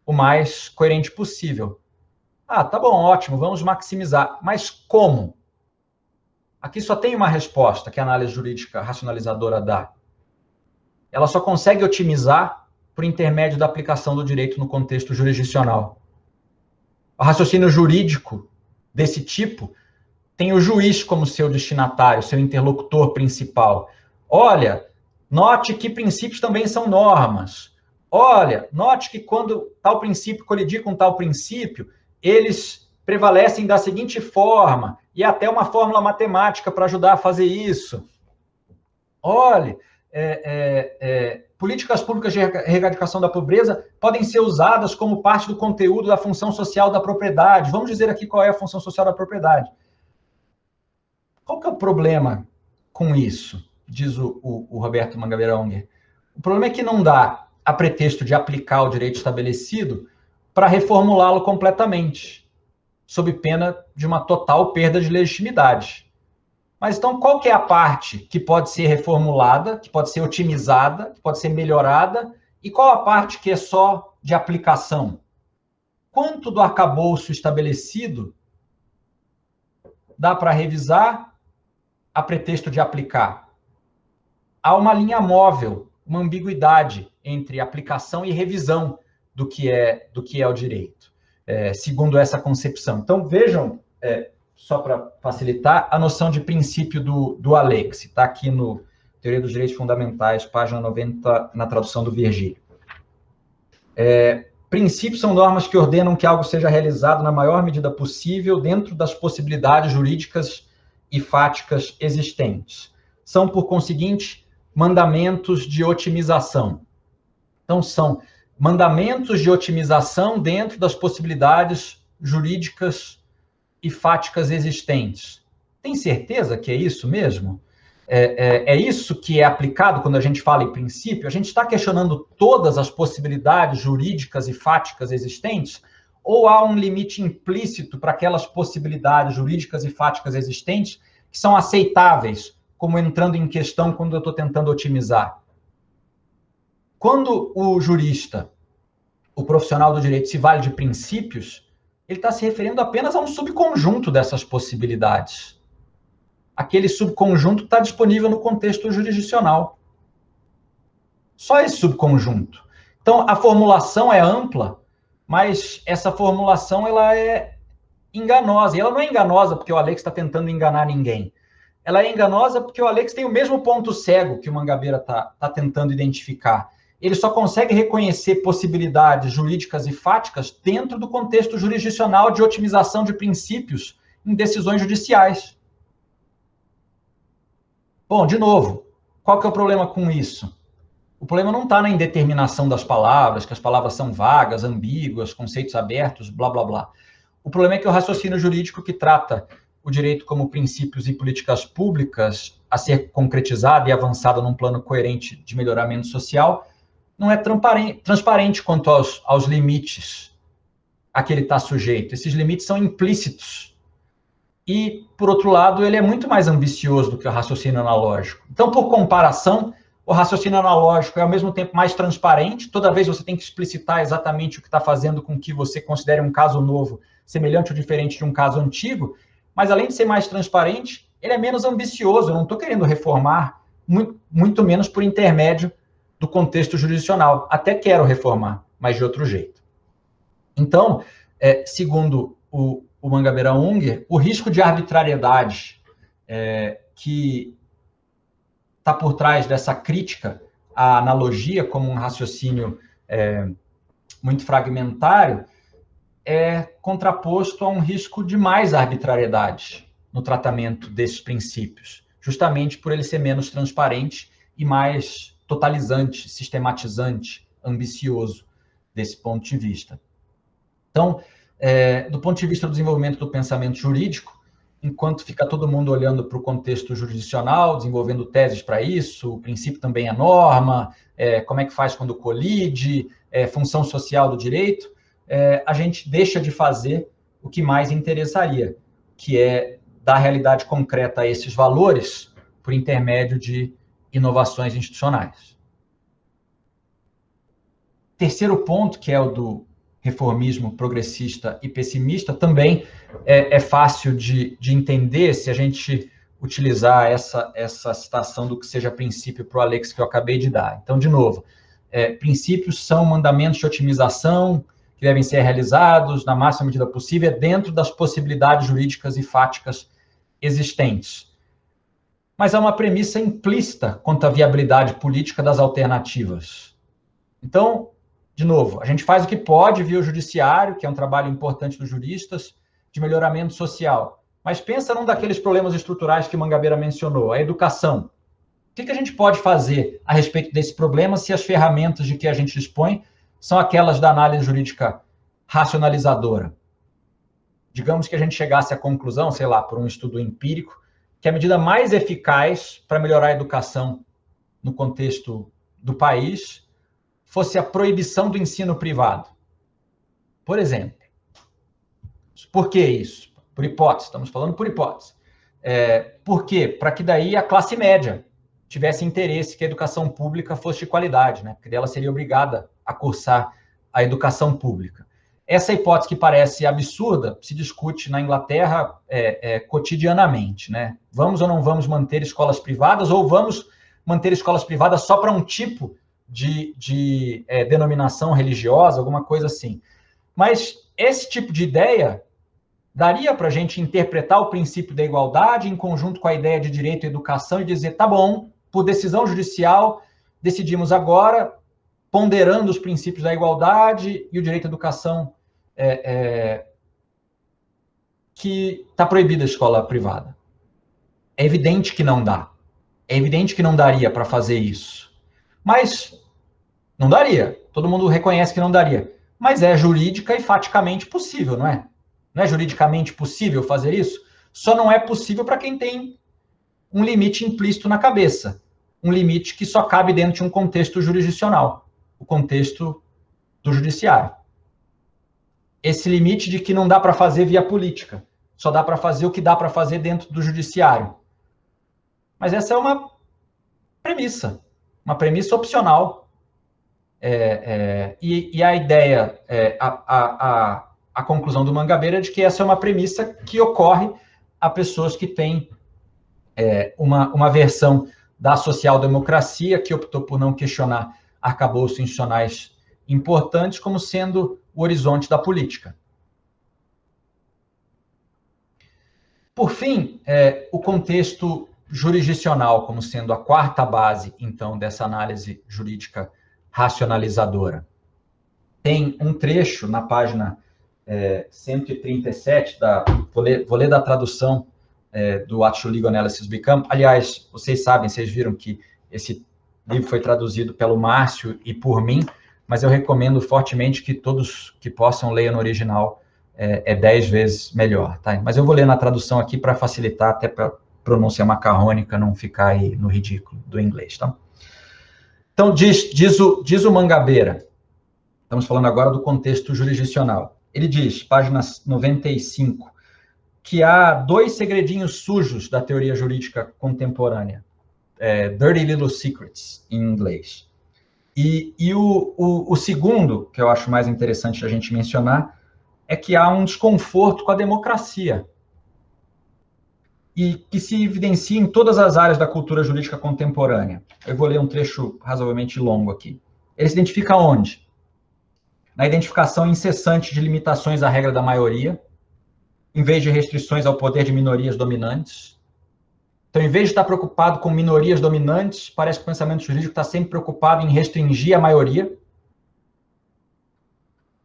o mais coerente possível. Tá bom, ótimo, vamos maximizar. Mas como? Aqui só tem uma resposta que a análise jurídica racionalizadora dá. Ela só consegue otimizar por intermédio da aplicação do direito no contexto jurisdicional. O raciocínio jurídico desse tipo tem o juiz como seu destinatário, seu interlocutor principal. Olha, note que princípios também são normas. Olha, note que quando tal princípio colidir com tal princípio, eles prevalecem da seguinte forma, e até uma fórmula matemática para ajudar a fazer isso. Olha, políticas públicas de erradicação da pobreza podem ser usadas como parte do conteúdo da função social da propriedade. Vamos dizer aqui qual é a função social da propriedade. Qual que é o problema com isso? Diz o Roberto Mangabeira Unger. O problema é que não dá, a pretexto de aplicar o direito estabelecido, para reformulá-lo completamente, sob pena de uma total perda de legitimidade. Mas então, qual que é a parte que pode ser reformulada, que pode ser otimizada, que pode ser melhorada, e qual a parte que é só de aplicação? Quanto do arcabouço estabelecido dá para revisar a pretexto de aplicar? Há uma linha móvel, uma ambiguidade entre aplicação e revisão do que é o direito, segundo essa concepção. Então, vejam, só para facilitar, a noção de princípio do Alex, está aqui no Teoria dos Direitos Fundamentais, página 90, na tradução do Virgílio. Princípios são normas que ordenam que algo seja realizado na maior medida possível dentro das possibilidades jurídicas e fáticas existentes. São, por conseguinte, mandamentos de otimização. Então, são mandamentos de otimização dentro das possibilidades jurídicas e fáticas existentes. Tem certeza que é isso mesmo? É isso que é aplicado quando a gente fala em princípio? A gente está questionando todas as possibilidades jurídicas e fáticas existentes? Ou há um limite implícito para aquelas possibilidades jurídicas e fáticas existentes que são aceitáveis, como entrando em questão quando eu estou tentando otimizar? Quando o jurista, o profissional do direito, se vale de princípios, ele está se referindo apenas a um subconjunto dessas possibilidades. Aquele subconjunto está disponível no contexto jurisdicional. Só esse subconjunto. Então, a formulação é ampla, mas essa formulação ela é enganosa. E ela não é enganosa porque o Alex está tentando enganar ninguém. Ela é enganosa porque o Alex tem o mesmo ponto cego que o Mangabeira está tentando identificar. Ele só consegue reconhecer possibilidades jurídicas e fáticas dentro do contexto jurisdicional de otimização de princípios em decisões judiciais. Bom, de novo, qual que é o problema com isso? O problema não está na indeterminação das palavras, que as palavras são vagas, ambíguas, conceitos abertos, blá, blá, blá. O problema é que o raciocínio jurídico que trata o direito como princípios e políticas públicas a ser concretizado e avançado num plano coerente de melhoramento social não é transparente quanto aos limites a que ele está sujeito. Esses limites são implícitos. E, por outro lado, ele é muito mais ambicioso do que o raciocínio analógico. Então, por comparação, o raciocínio analógico é, ao mesmo tempo, mais transparente. Toda vez você tem que explicitar exatamente o que está fazendo com que você considere um caso novo semelhante ou diferente de um caso antigo. Mas, além de ser mais transparente, ele é menos ambicioso. Eu não estou querendo reformar, muito menos por intermédio do contexto jurisdicional. Até quero reformar, mas de outro jeito. Então, segundo o Mangabeira Unger, o risco de arbitrariedade que está por trás dessa crítica à analogia como um raciocínio muito fragmentário é contraposto a um risco de mais arbitrariedade no tratamento desses princípios, justamente por ele ser menos transparente e mais totalizante, sistematizante, ambicioso desse ponto de vista. Então, do ponto de vista do desenvolvimento do pensamento jurídico, enquanto fica todo mundo olhando para o contexto jurisdicional, desenvolvendo teses para isso, o princípio também é norma, como é que faz quando colide, função social do direito, a gente deixa de fazer o que mais interessaria, que é dar realidade concreta a esses valores por intermédio de inovações institucionais. Terceiro ponto, que é o do reformismo progressista e pessimista, também é fácil de entender se a gente utilizar essa citação do que seja princípio para o Alex que eu acabei de dar. Então, de novo, princípios são mandamentos de otimização que devem ser realizados na máxima medida possível dentro das possibilidades jurídicas e fáticas existentes. Mas há uma premissa implícita quanto à viabilidade política das alternativas. Então, de novo, a gente faz o que pode via o judiciário, que é um trabalho importante dos juristas, de melhoramento social. Mas pensa num daqueles problemas estruturais que Mangabeira mencionou, a educação. O que a gente pode fazer a respeito desse problema se as ferramentas de que a gente dispõe são aquelas da análise jurídica racionalizadora? Digamos que a gente chegasse à conclusão, sei lá, por um estudo empírico, que a medida mais eficaz para melhorar a educação no contexto do país fosse a proibição do ensino privado. Por exemplo. Por que isso? Por hipótese, estamos falando por hipótese. Por quê? Para que daí a classe média tivesse interesse que a educação pública fosse de qualidade, né? Porque ela seria obrigada a cursar a educação pública. Essa hipótese que parece absurda se discute na Inglaterra cotidianamente, né? Vamos ou não vamos manter escolas privadas, ou vamos manter escolas privadas só para um tipo de denominação religiosa, alguma coisa assim. Mas esse tipo de ideia daria para a gente interpretar o princípio da igualdade em conjunto com a ideia de direito à educação e dizer, tá bom, por decisão judicial, decidimos agora, ponderando os princípios da igualdade e o direito à educação, que está proibida a escola privada. É evidente que não dá. É evidente que não daria para fazer isso. Mas não daria. Todo mundo reconhece que não daria. Mas é jurídica e faticamente possível, não é? Não é juridicamente possível fazer isso? Só não é possível para quem tem um limite implícito na cabeça. Um limite que só cabe dentro de um contexto jurisdicional. O contexto do judiciário. Esse limite de que não dá para fazer via política. Só dá para fazer o que dá para fazer dentro do judiciário. Mas essa é uma premissa opcional. E a ideia, a conclusão do Mangabeira é de que essa é uma premissa que ocorre a pessoas que têm uma versão da social-democracia, que optou por não questionar arcabouços institucionais importantes como sendo o horizonte da política. Por fim, o contexto jurisdicional como sendo a quarta base, então, dessa análise jurídica racionalizadora. Tem um trecho na página 137, vou ler da tradução do What Should Legal Analysis Become? Aliás, vocês sabem, vocês viram que esse livro foi traduzido pelo Márcio e por mim, mas eu recomendo fortemente que todos que possam leiam no original, 10 vezes melhor, tá? Mas eu vou ler na tradução aqui para facilitar, até para pronúncia macarrônica não ficar aí no ridículo do inglês, tá? Então, diz o Mangabeira, estamos falando agora do contexto jurisdicional. Ele diz, página 95, que há 2 segredinhos sujos da teoria jurídica contemporânea. Dirty Little Secrets, em inglês. E o segundo, que eu acho mais interessante a gente mencionar, é que há um desconforto com a democracia. E que se evidencia em todas as áreas da cultura jurídica contemporânea. Eu vou ler um trecho razoavelmente longo aqui. Ele se identifica onde? Na identificação incessante de limitações à regra da maioria, em vez de restrições ao poder de minorias dominantes. Então, em vez de estar preocupado com minorias dominantes, parece que o pensamento jurídico está sempre preocupado em restringir a maioria.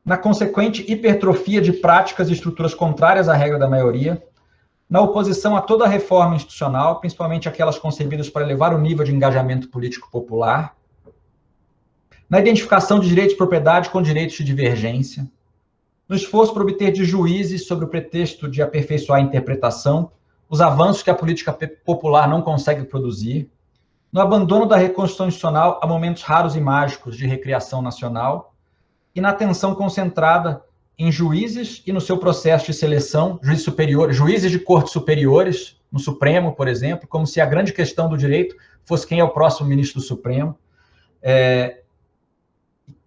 na consequente hipertrofia de práticas e estruturas contrárias à regra da maioria, na oposição a toda reforma institucional, principalmente aquelas concebidas para elevar o nível de engajamento político popular, na identificação de direitos de propriedade com direitos de divergência, no esforço por obter de juízes, sob o pretexto de aperfeiçoar a interpretação, os avanços que a política popular não consegue produzir, no abandono da reconstrução institucional a momentos raros e mágicos de recriação nacional, e na atenção concentrada em juízes e no seu processo de seleção, juízes de cortes superiores, no Supremo, por exemplo, como se a grande questão do direito fosse quem é o próximo ministro do Supremo,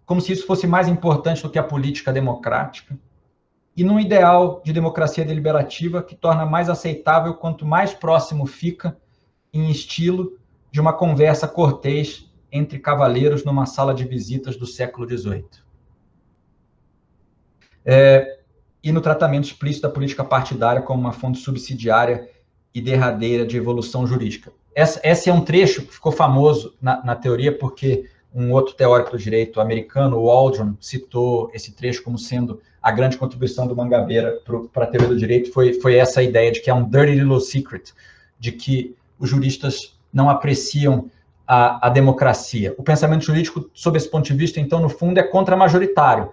como se isso fosse mais importante do que a política democrática, e num ideal de democracia deliberativa que torna mais aceitável quanto mais próximo fica, em estilo de uma conversa cortês entre cavaleiros numa sala de visitas do século XVIII. E no tratamento explícito da política partidária como uma fonte subsidiária e derradeira de evolução jurídica. Esse é um trecho que ficou famoso na teoria porque um outro teórico do direito americano, o Waldron, citou esse trecho como sendo a grande contribuição do Mangabeira para a teoria do direito, foi essa ideia de que é um dirty little secret, de que os juristas não apreciam a democracia. O pensamento jurídico, sob esse ponto de vista, então, no fundo, é contra-majoritário,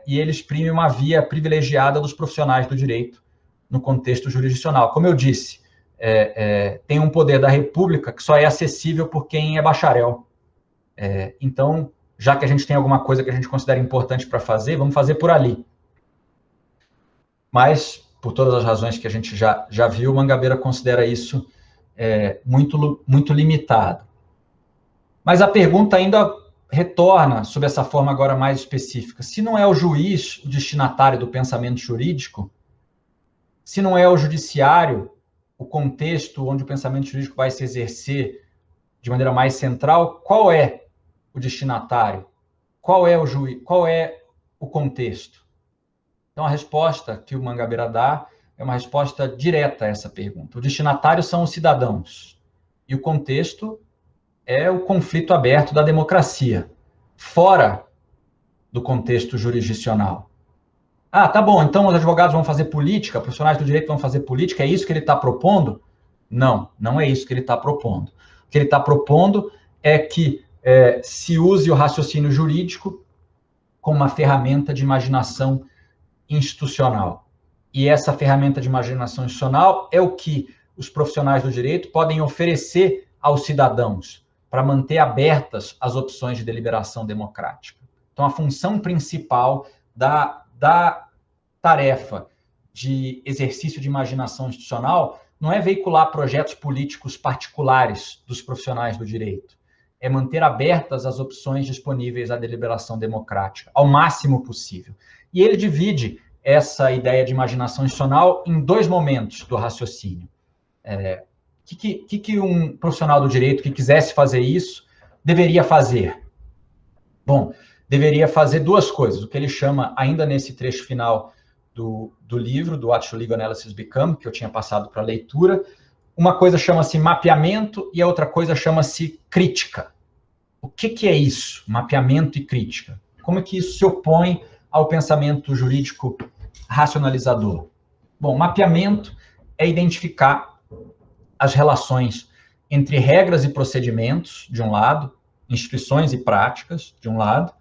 e ele exprime uma via privilegiada dos profissionais do direito no contexto jurisdicional. Como eu disse, tem um poder da República que só é acessível por quem é bacharel. Então, já que a gente tem alguma coisa que a gente considera importante para fazer, vamos fazer por ali. Mas, por todas as razões que a gente já viu, o Mangabeira considera isso muito limitado. Mas a pergunta ainda retorna sob essa forma agora mais específica. Se não é o juiz o destinatário do pensamento jurídico, se não é o judiciário o contexto onde o pensamento jurídico vai se exercer de maneira mais central, qual é o destinatário? Qual é o juiz? Qual é o contexto? Então, a resposta que o Mangabeira dá é uma resposta direta a essa pergunta. O destinatário são os cidadãos. E o contexto é o conflito aberto da democracia, fora do contexto jurisdicional. Ah, tá bom, então os advogados vão fazer política, profissionais do direito vão fazer política, é isso que ele está propondo? Não, não é isso que ele está propondo. O que ele está propondo é que se use o raciocínio jurídico como uma ferramenta de imaginação institucional. E essa ferramenta de imaginação institucional é o que os profissionais do direito podem oferecer aos cidadãos para manter abertas as opções de deliberação democrática. Então, a função principal da tarefa de exercício de imaginação institucional não é veicular projetos políticos particulares dos profissionais do direito, é manter abertas as opções disponíveis à deliberação democrática, ao máximo possível. E ele divide essa ideia de imaginação institucional em dois momentos do raciocínio. O que um profissional do direito que quisesse fazer isso deveria fazer? Bom, deveria fazer duas coisas. O que ele chama, ainda nesse trecho final do livro, do What Should Legal Analysis Become, que eu tinha passado para leitura, uma coisa chama-se mapeamento e a outra coisa chama-se crítica. O que é isso, mapeamento e crítica? Como é que isso se opõe ao pensamento jurídico racionalizador? Bom, mapeamento é identificar as relações entre regras e procedimentos, de um lado, instituições e práticas, de um lado,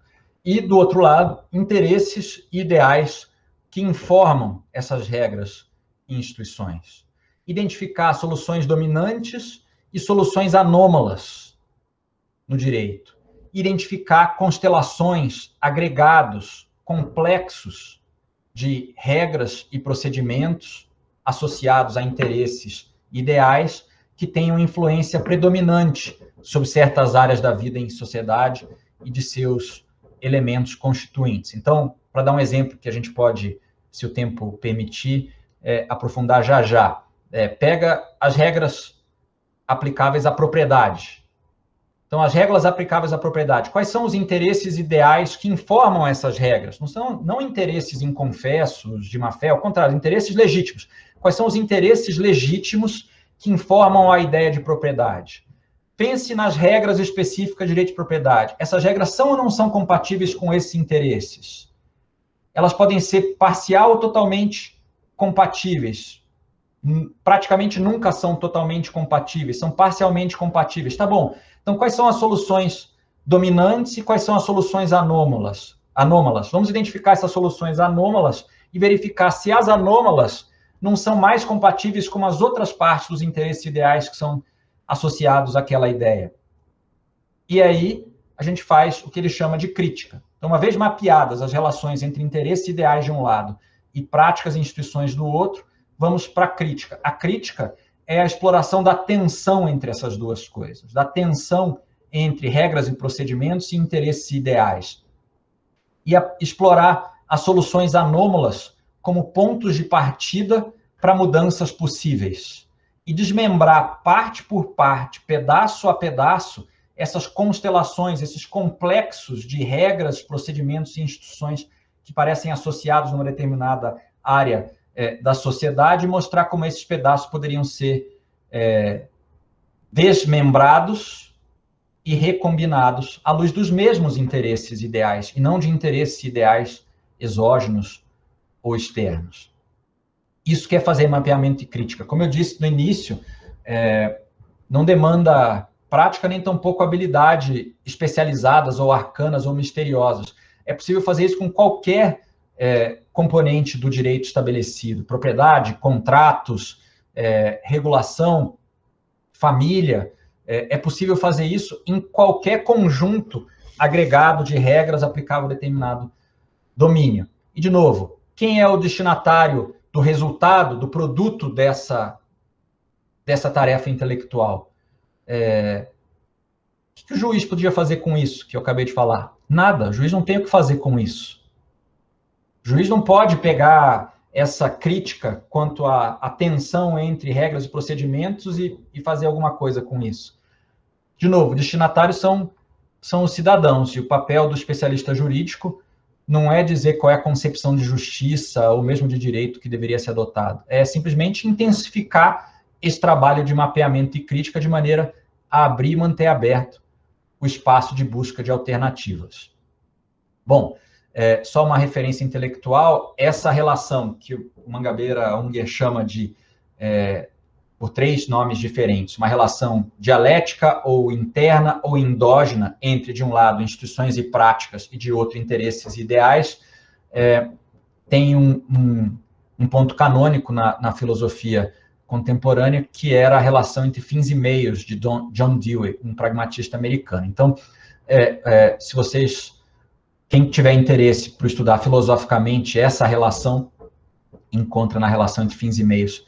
e, do outro lado, interesses e ideais que informam essas regras e instituições. Identificar soluções dominantes e soluções anômalas no direito. Identificar constelações, agregados, complexos de regras e procedimentos associados a interesses ideais que tenham influência predominante sobre certas áreas da vida em sociedade e de seus elementos constituintes. Então, para dar um exemplo que a gente pode, se o tempo permitir, aprofundar já. Pega as regras aplicáveis à propriedade. Então, as regras aplicáveis à propriedade. Quais são os interesses ideais que informam essas regras? Não interesses inconfessos, de má-fé, ao contrário, interesses legítimos. Quais são os interesses legítimos que informam a ideia de propriedade? Pense nas regras específicas de direito de propriedade. Essas regras são ou não são compatíveis com esses interesses? elas podem ser parcial ou totalmente compatíveis. Praticamente nunca são totalmente compatíveis, são parcialmente compatíveis. Tá bom, então quais são as soluções dominantes e quais são as soluções anômalas? Vamos identificar essas soluções anômalas e verificar se as anômalas não são mais compatíveis com as outras partes dos interesses ideais que são associados àquela ideia. E aí, a gente faz o que ele chama de crítica. Então, uma vez mapeadas as relações entre interesses ideais de um lado e práticas e instituições do outro, vamos para a crítica. A crítica é a exploração da tensão entre essas duas coisas, da tensão entre regras e procedimentos e interesses ideais. E explorar as soluções anômalas como pontos de partida para mudanças possíveis. E desmembrar parte por parte, pedaço a pedaço, essas constelações, esses complexos de regras, procedimentos e instituições que parecem associados numa determinada área da sociedade, e mostrar como esses pedaços poderiam ser desmembrados e recombinados à luz dos mesmos interesses ideais, e não de interesses ideais exógenos ou externos. Isso que é fazer mapeamento e crítica. Como eu disse no início, não demanda prática nem tampouco habilidade especializadas ou arcanas ou misteriosas. É possível fazer isso com qualquer componente do direito estabelecido. Propriedade, contratos, regulação, família. É possível fazer isso em qualquer conjunto agregado de regras aplicável a determinado domínio. E, de novo, quem é o destinatário do resultado, do produto dessa tarefa intelectual? O que o juiz podia fazer com isso que eu acabei de falar? Nada. O juiz não tem o que fazer com isso. O juiz não pode pegar essa crítica quanto à tensão entre regras e procedimentos e fazer alguma coisa com isso. De novo, destinatários são os cidadãos, e o papel do especialista jurídico não é dizer qual é a concepção de justiça ou mesmo de direito que deveria ser adotado. É simplesmente intensificar esse trabalho de mapeamento e crítica de maneira a abrir e manter aberto o espaço de busca de alternativas. Bom, só uma referência intelectual, essa relação que o Mangabeira Unger chama de, por 3 nomes diferentes, uma relação dialética ou interna ou endógena entre, de um lado, instituições e práticas e, de outro, interesses e ideais, tem um ponto canônico na filosofia contemporânea, que era a relação entre fins e meios, de John Dewey, um pragmatista americano. Então, se vocês, quem tiver interesse por estudar filosoficamente essa relação, encontra na relação entre fins e meios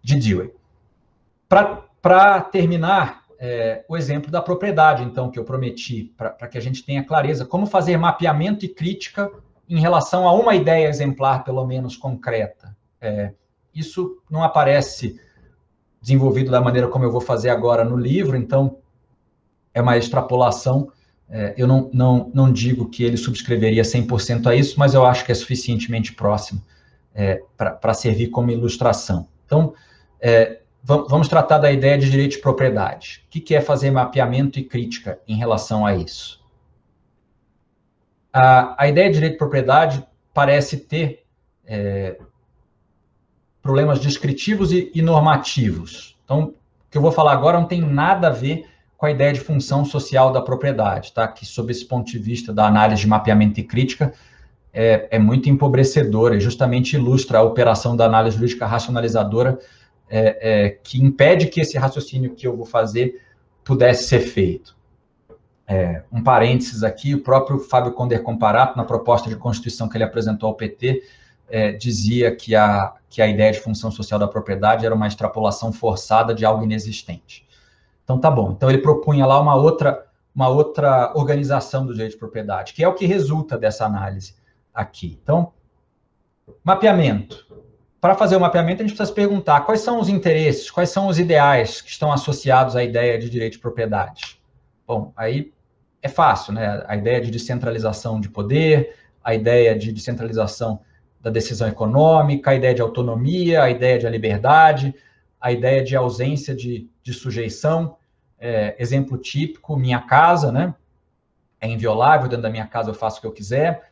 de Dewey. Para terminar, o exemplo da propriedade, então, que eu prometi, para que a gente tenha clareza, como fazer mapeamento e crítica em relação a uma ideia exemplar, pelo menos concreta. Isso não aparece desenvolvido da maneira como eu vou fazer agora no livro, então é uma extrapolação. Eu não digo que ele subscreveria 100% a isso, mas eu acho que é suficientemente próximo para servir como ilustração. Então, vamos tratar da ideia de direito de propriedade. O que é fazer mapeamento e crítica em relação a isso? A ideia de direito de propriedade parece ter problemas descritivos e normativos. Então, o que eu vou falar agora não tem nada a ver com a ideia de função social da propriedade, tá? Que, sob esse ponto de vista da análise de mapeamento e crítica, é muito empobrecedora e justamente ilustra a operação da análise jurídica racionalizadora que impede que esse raciocínio que eu vou fazer pudesse ser feito. Um parênteses aqui, o próprio Fábio Conder Comparato, na proposta de Constituição que ele apresentou ao PT, dizia que a ideia de função social da propriedade era uma extrapolação forçada de algo inexistente. Então, tá bom. Então, ele propunha lá uma outra organização do direito de propriedade, que é o que resulta dessa análise aqui. Então, mapeamento. Para fazer o mapeamento, a gente precisa se perguntar quais são os interesses, quais são os ideais que estão associados à ideia de direito de propriedade. Bom, aí é fácil, né? A ideia de descentralização de poder, a ideia de descentralização da decisão econômica, a ideia de autonomia, a ideia de liberdade, a ideia de ausência de sujeição. Exemplo típico, minha casa, né? É inviolável, dentro da minha casa eu faço o que eu quiser.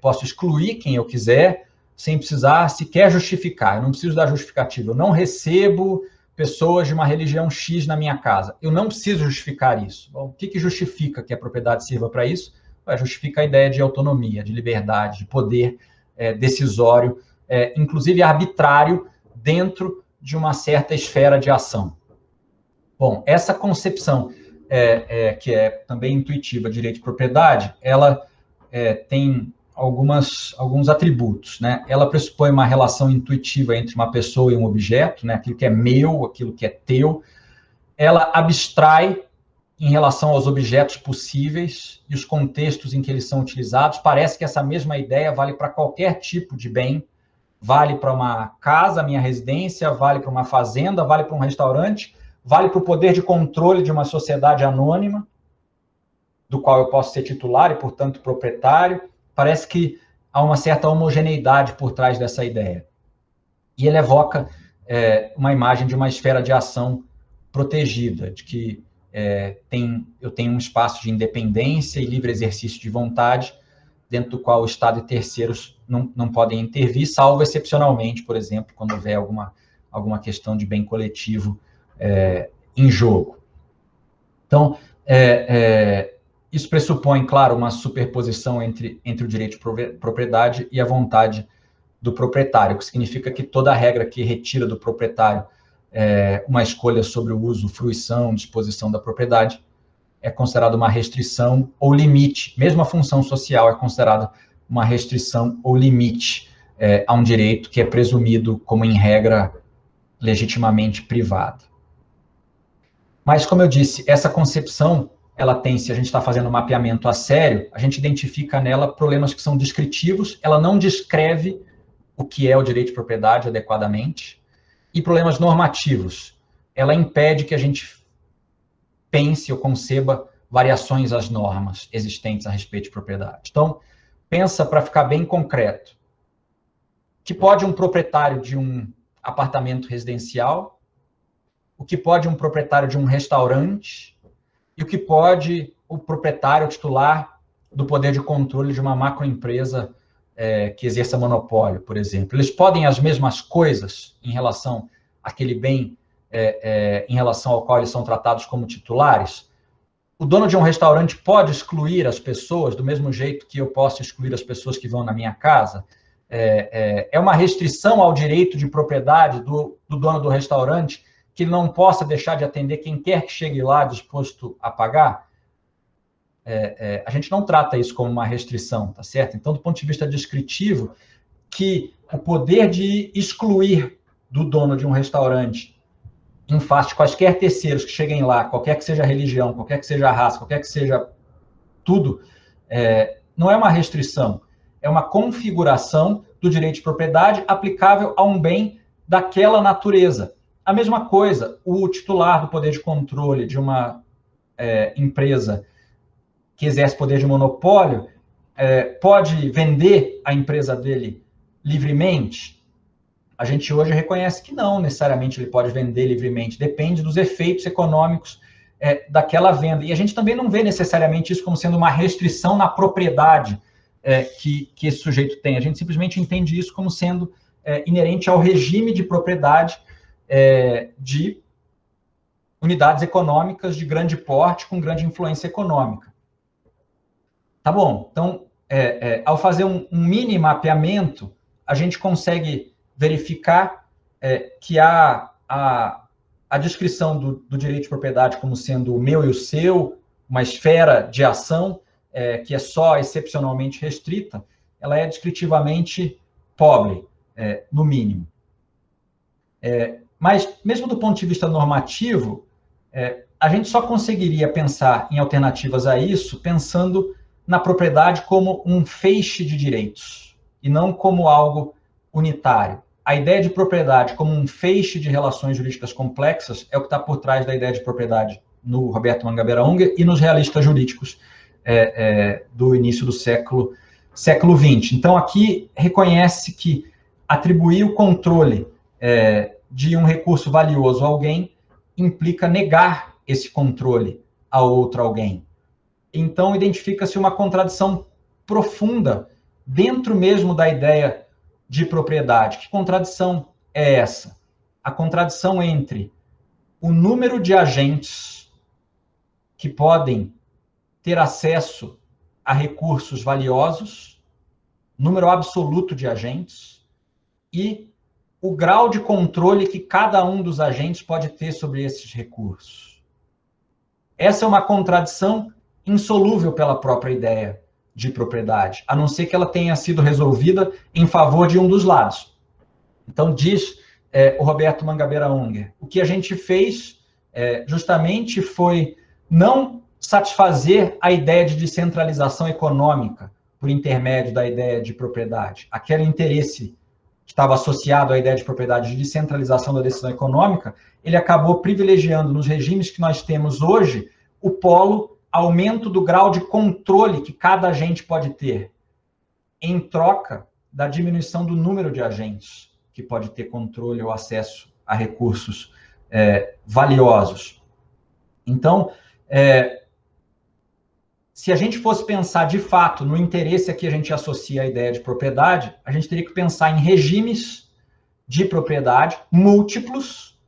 posso excluir quem eu quiser, sem precisar sequer justificar. Eu não preciso dar justificativa. Eu não recebo pessoas de uma religião X na minha casa. Eu não preciso justificar isso. Bom, o que justifica que a propriedade sirva para isso? Justifica a ideia de autonomia, de liberdade, de poder decisório, inclusive arbitrário, dentro de uma certa esfera de ação. Bom, essa concepção, que é também intuitiva, direito de propriedade, ela tem alguns atributos, né? Ela pressupõe uma relação intuitiva entre uma pessoa e um objeto, né? Aquilo que é meu, aquilo que é teu. Ela abstrai em relação aos objetos possíveis e os contextos em que eles são utilizados. Parece que essa mesma ideia vale para qualquer tipo de bem, vale para uma casa, minha residência, vale para uma fazenda, vale para um restaurante, vale para o poder de controle de uma sociedade anônima, do qual eu posso ser titular e, portanto, proprietário. Parece que há uma certa homogeneidade por trás dessa ideia. E ele evoca uma imagem de uma esfera de ação protegida, de que eu tenho um espaço de independência e livre exercício de vontade, dentro do qual o Estado e terceiros não podem intervir, salvo excepcionalmente, por exemplo, quando houver alguma questão de bem coletivo em jogo. Então, isso pressupõe, claro, uma superposição entre o direito de propriedade e a vontade do proprietário, o que significa que toda regra que retira do proprietário uma escolha sobre o uso, fruição, disposição da propriedade é considerada uma restrição ou limite. Mesmo a função social é considerada uma restrição ou limite a um direito que é presumido como, em regra, legitimamente privado. Mas, como eu disse, essa concepção, ela tem, se a gente está fazendo um mapeamento a sério, a gente identifica nela problemas que são descritivos, ela não descreve o que é o direito de propriedade adequadamente, e problemas normativos. Ela impede que a gente pense ou conceba variações às normas existentes a respeito de propriedade. Então, pensa para ficar bem concreto. Que pode um proprietário de um apartamento residencial, o que pode um proprietário de um restaurante, e o que pode o proprietário titular do poder de controle de uma macroempresa que exerça monopólio, por exemplo. Eles podem as mesmas coisas em relação àquele bem em relação ao qual eles são tratados como titulares? O dono de um restaurante pode excluir as pessoas do mesmo jeito que eu posso excluir as pessoas que vão na minha casa? É uma restrição ao direito de propriedade do dono do restaurante que ele não possa deixar de atender quem quer que chegue lá disposto a pagar? A gente não trata isso como uma restrição, tá certo? Então, do ponto de vista descritivo, que o poder de excluir do dono de um restaurante em face de quaisquer terceiros que cheguem lá, qualquer que seja a religião, qualquer que seja a raça, qualquer que seja tudo, não é uma restrição, é uma configuração do direito de propriedade aplicável a um bem daquela natureza. A mesma coisa, o titular do poder de controle de uma empresa que exerce poder de monopólio pode vender a empresa dele livremente? A gente hoje reconhece que não necessariamente ele pode vender livremente, depende dos efeitos econômicos daquela venda. E a gente também não vê necessariamente isso como sendo uma restrição na propriedade que esse sujeito tem. A gente simplesmente entende isso como sendo inerente ao regime de propriedade de unidades econômicas de grande porte com grande influência econômica. Tá bom, então, ao fazer um mini mapeamento, a gente consegue verificar que há a descrição do direito de propriedade como sendo o meu e o seu, uma esfera de ação que é só excepcionalmente restrita, ela é descritivamente pobre, no mínimo. Mas, mesmo do ponto de vista normativo, a gente só conseguiria pensar em alternativas a isso pensando na propriedade como um feixe de direitos, e não como algo unitário. A ideia de propriedade como um feixe de relações jurídicas complexas é o que está por trás da ideia de propriedade no Roberto Mangabeira Unger e nos realistas jurídicos do início do século XX. Então, aqui reconhece que atribuir o controle de um recurso valioso a alguém implica negar esse controle a outro alguém. Então, identifica-se uma contradição profunda dentro mesmo da ideia de propriedade. Que contradição é essa? A contradição entre o número de agentes que podem ter acesso a recursos valiosos, número absoluto de agentes, e o grau de controle que cada um dos agentes pode ter sobre esses recursos. Essa é uma contradição insolúvel pela própria ideia de propriedade, a não ser que ela tenha sido resolvida em favor de um dos lados. Então, diz o Roberto Mangabeira Unger, o que a gente fez justamente foi não satisfazer a ideia de descentralização econômica por intermédio da ideia de propriedade. Aquele interesse que estava associado à ideia de propriedade de descentralização da decisão econômica, ele acabou privilegiando nos regimes que nós temos hoje o polo aumento do grau de controle que cada agente pode ter, em troca da diminuição do número de agentes que pode ter controle ou acesso a recursos valiosos. Então, se a gente fosse pensar de fato no interesse a que a gente associa a ideia de propriedade, a gente teria que pensar em regimes de propriedade múltiplos,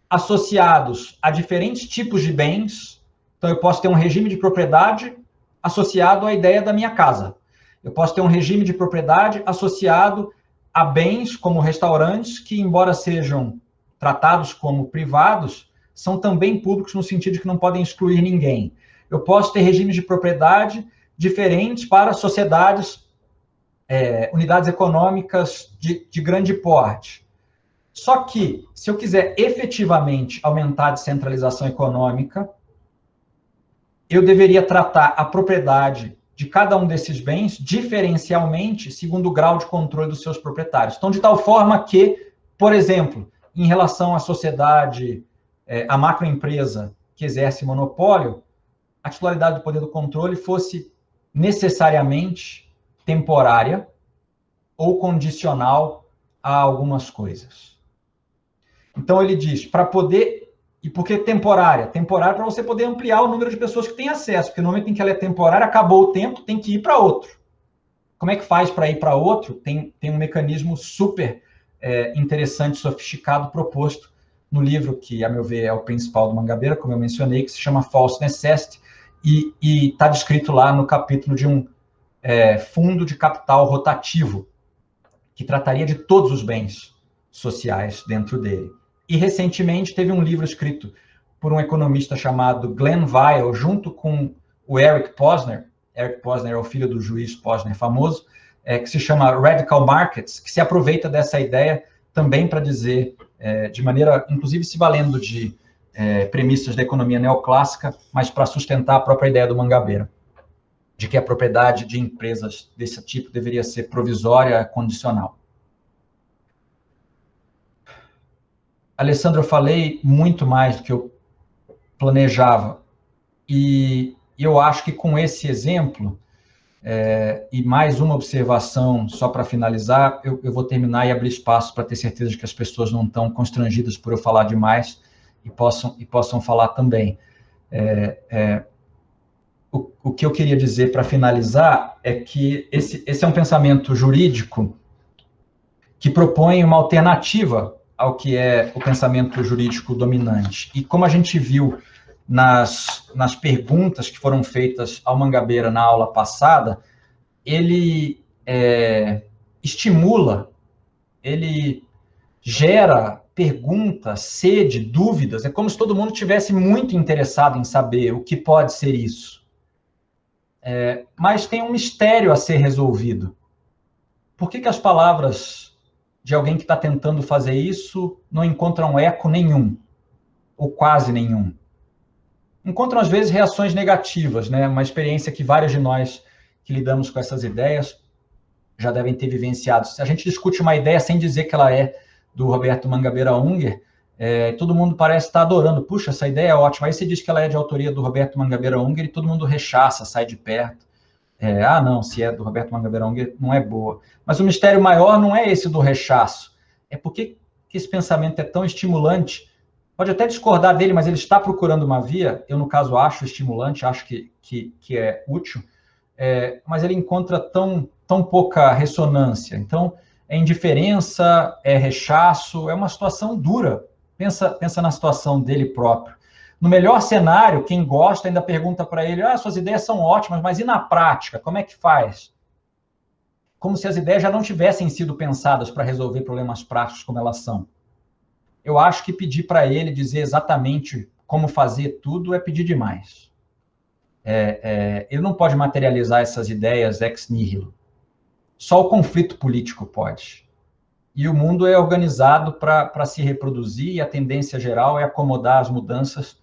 associados a diferentes tipos de bens. Então, eu posso ter um regime de propriedade associado à ideia da minha casa. Eu posso ter um regime de propriedade associado a bens como restaurantes, que, embora sejam tratados como privados, são também públicos no sentido de que não podem excluir ninguém. Eu posso ter regimes de propriedade diferentes para sociedades, unidades econômicas de grande porte. Só que, se eu quiser efetivamente aumentar a descentralização econômica, eu deveria tratar a propriedade de cada um desses bens diferencialmente, segundo o grau de controle dos seus proprietários. Então, de tal forma que, por exemplo, em relação à sociedade, à macroempresa que exerce monopólio, a titularidade do poder do controle fosse necessariamente temporária ou condicional a algumas coisas. Então, ele diz, para poder... E por que temporária? Temporária para você poder ampliar o número de pessoas que têm acesso, porque no momento em que ela é temporária, acabou o tempo, tem que ir para outro. Como é que faz para ir para outro? Tem um mecanismo super interessante, sofisticado, proposto no livro, que, a meu ver, é o principal do Mangabeira, como eu mencionei, que se chama False Necessity, e está descrito lá no capítulo de um fundo de capital rotativo, que trataria de todos os bens sociais dentro dele. E, recentemente, teve um livro escrito por um economista chamado Glenn Weil, junto com o Eric Posner. Eric Posner é o filho do juiz Posner famoso, que se chama Radical Markets, que se aproveita dessa ideia também para dizer, de maneira, inclusive se valendo de premissas da economia neoclássica, mas para sustentar a própria ideia do Mangabeira, de que a propriedade de empresas desse tipo deveria ser provisória, condicional. Alessandro, eu falei muito mais do que eu planejava, e eu acho que com esse exemplo, e mais uma observação, só para finalizar, eu vou terminar e abrir espaço para ter certeza de que as pessoas não estão constrangidas por eu falar demais e possam falar também. O que eu queria dizer para finalizar é que esse é um pensamento jurídico que propõe uma alternativa ao que é o pensamento jurídico dominante. E como a gente viu nas perguntas que foram feitas ao Mangabeira na aula passada, ele estimula, ele gera perguntas, sede, dúvidas. É como se todo mundo tivesse muito interessado em saber o que pode ser isso. Mas tem um mistério a ser resolvido. Por que as palavras de alguém que está tentando fazer isso não encontram eco nenhum, ou quase nenhum? Encontram, às vezes, reações negativas, né? Uma experiência que vários de nós que lidamos com essas ideias já devem ter vivenciado. Se a gente discute uma ideia sem dizer que ela é do Roberto Mangabeira Unger, todo mundo parece estar adorando. Puxa, essa ideia é ótima. Aí você diz que ela é de autoria do Roberto Mangabeira Unger e todo mundo rechaça, sai de perto. Não, se é do Roberto Mangabeira Unger, não é boa. Mas o mistério maior não é esse do rechaço. É porque que esse pensamento é tão estimulante. Pode até discordar dele, mas ele está procurando uma via. Eu, no caso, acho estimulante, acho que é útil. mas ele encontra tão pouca ressonância. Então, é indiferença, é rechaço, é uma situação dura. Pensa na situação dele próprio. No melhor cenário, quem gosta ainda pergunta para ele, suas ideias são ótimas, mas e na prática, como é que faz? Como se as ideias já não tivessem sido pensadas para resolver problemas práticos como elas são. Eu acho que pedir para ele dizer exatamente como fazer tudo é pedir demais. Ele não pode materializar essas ideias ex nihilo. Só o conflito político pode. E o mundo é organizado para se reproduzir, e a tendência geral é acomodar as mudanças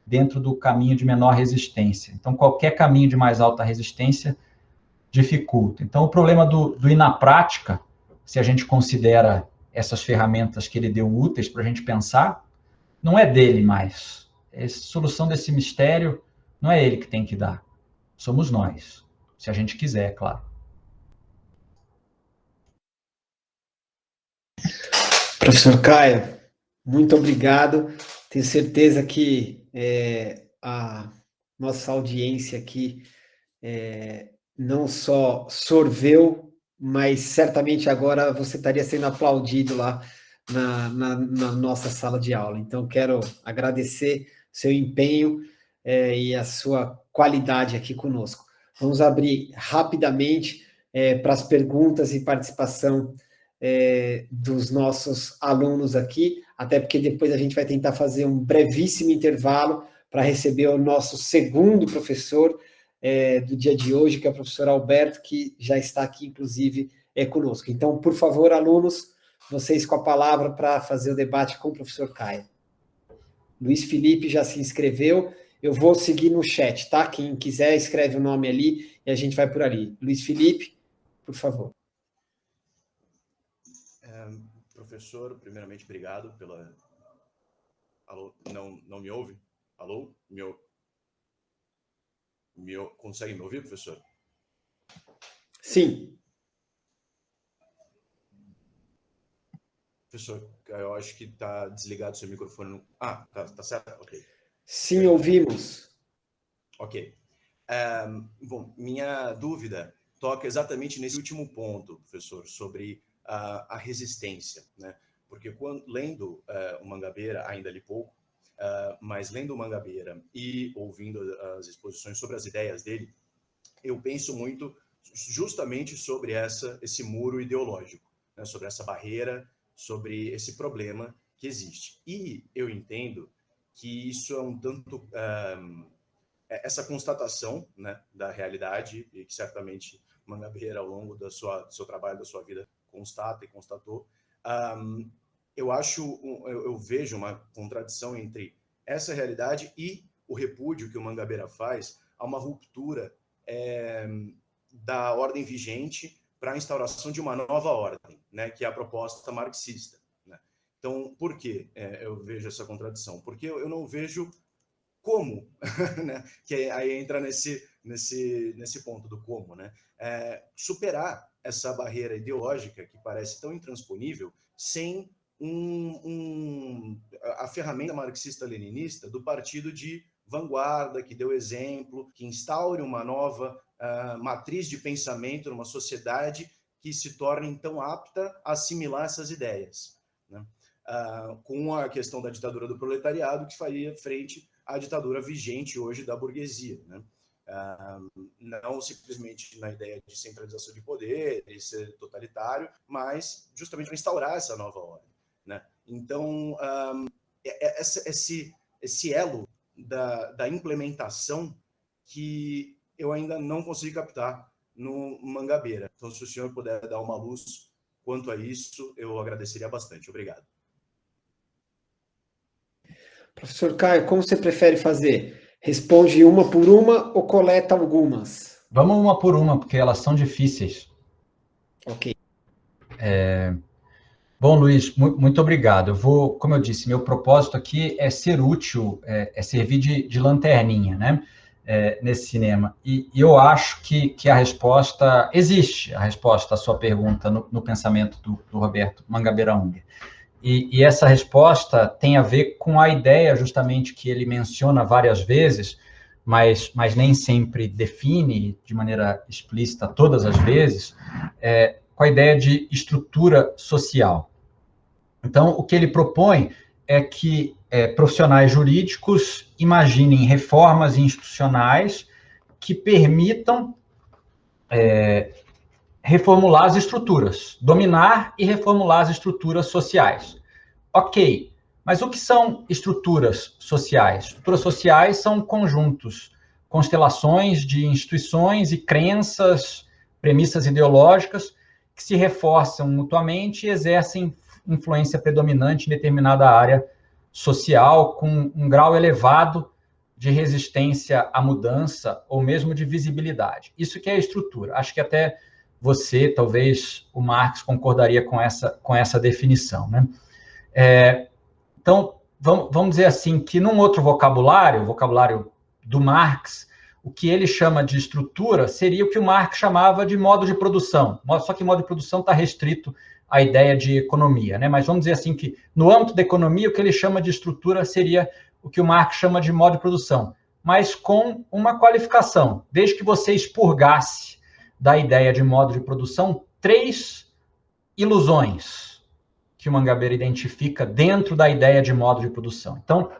dentro do caminho de menor resistência. Então, qualquer caminho de mais alta resistência dificulta. Então, o problema do ir na prática, se a gente considera essas ferramentas que ele deu úteis para a gente pensar, não é dele mais. A solução desse mistério não é ele que tem que dar. Somos nós, se a gente quiser, é claro. Professor Caio, muito obrigado. Tenho certeza que a nossa audiência aqui não só sorveu, mas certamente agora você estaria sendo aplaudido lá na nossa sala de aula. Então, quero agradecer seu empenho e a sua qualidade aqui conosco. Vamos abrir rapidamente para as perguntas e participação dos nossos alunos aqui, até porque depois a gente vai tentar fazer um brevíssimo intervalo para receber o nosso segundo professor do dia de hoje, que é o professor Alberto, que já está aqui, inclusive, conosco. Então, por favor, alunos, vocês com a palavra para fazer o debate com o professor Caio. Luiz Felipe já se inscreveu, eu vou seguir no chat, tá? Quem quiser, escreve o nome ali e a gente vai por ali. Luiz Felipe, por favor. Professor, primeiramente, obrigado pela... Alô, não me ouve? Alô? Consegue me ouvir, professor? Sim. Professor, eu acho que está desligado o seu microfone. Tá certo? Ok. Sim, ouvimos. Ok. Bom, minha dúvida toca exatamente nesse último ponto, professor, sobre a resistência, né? Porque lendo o Mangabeira, ainda li pouco, mas lendo o Mangabeira e ouvindo as exposições sobre as ideias dele, eu penso muito justamente sobre esse muro ideológico, né? Sobre essa barreira, sobre esse problema que existe. E eu entendo que isso é um tanto... essa constatação, né, da realidade, e que certamente Mangabeira, ao longo do seu trabalho, da sua vida, constata e constatou, eu vejo uma contradição entre essa realidade e o repúdio que o Mangabeira faz a uma ruptura da ordem vigente para a instauração de uma nova ordem, né, que é a proposta marxista, né? Então, por que eu vejo essa contradição? Porque eu não vejo como, né, que aí entra nesse ponto do como, né, superar essa barreira ideológica que parece tão intransponível sem a ferramenta marxista-leninista do partido de vanguarda, que deu exemplo, que instaure uma nova matriz de pensamento numa sociedade que se torne então apta a assimilar essas ideias, né? Com a questão da ditadura do proletariado, que faria frente à ditadura vigente hoje da burguesia, né? Não simplesmente na ideia de centralização de poder e ser totalitário, mas justamente para instaurar essa nova ordem, né? Então, esse elo da implementação que eu ainda não consegui captar no Mangabeira. Então, se o senhor puder dar uma luz quanto a isso, eu agradeceria bastante. Obrigado. Professor Caio, como você prefere fazer? Responde uma por uma ou coleta algumas? Vamos uma por uma, porque elas são difíceis. Ok. Bom, Luiz, muito obrigado. Eu vou, como eu disse, meu propósito aqui é ser útil, é servir de lanterninha, né, nesse cinema. E eu acho que a resposta existe, a resposta à sua pergunta no pensamento do Roberto Mangabeira Unger. E essa resposta tem a ver com a ideia justamente que ele menciona várias vezes mas nem sempre define de maneira explícita todas as vezes, com a ideia de estrutura social. Então, o que ele propõe é que profissionais jurídicos imaginem reformas institucionais que permitam reformular as estruturas, dominar e reformular as estruturas sociais. Ok, mas o que são estruturas sociais? Estruturas sociais são conjuntos, constelações de instituições e crenças, premissas ideológicas que se reforçam mutuamente e exercem influência predominante em determinada área social com um grau elevado de resistência à mudança ou mesmo de visibilidade. Isso que é a estrutura. Acho que até você, talvez o Marx, concordaria com essa definição, né? Então, vamos dizer assim, que num outro vocabulário, o vocabulário do Marx, o que ele chama de estrutura seria o que o Marx chamava de modo de produção. Só que modo de produção está restrito à ideia de economia, né? Mas vamos dizer assim que, no âmbito da economia, o que ele chama de estrutura seria o que o Marx chama de modo de produção, mas com uma qualificação, desde que você expurgasse da ideia de modo de produção 3 ilusões que o Mangabeira identifica dentro da ideia de modo de produção. Então,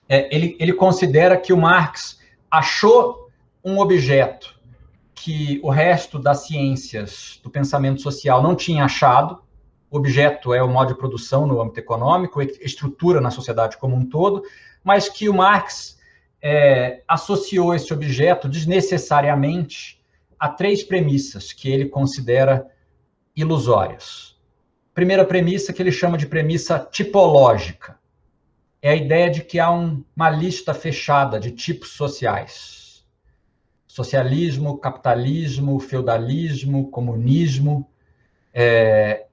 ele considera que o Marx achou um objeto que o resto das ciências do pensamento social não tinha achado. O objeto é o modo de produção no âmbito econômico, estrutura na sociedade como um todo, mas que o Marx associou esse objeto desnecessariamente a 3 premissas que ele considera ilusórias. Primeira premissa, que ele chama de premissa tipológica, é a ideia de que há uma lista fechada de tipos sociais. Socialismo, capitalismo, feudalismo, comunismo,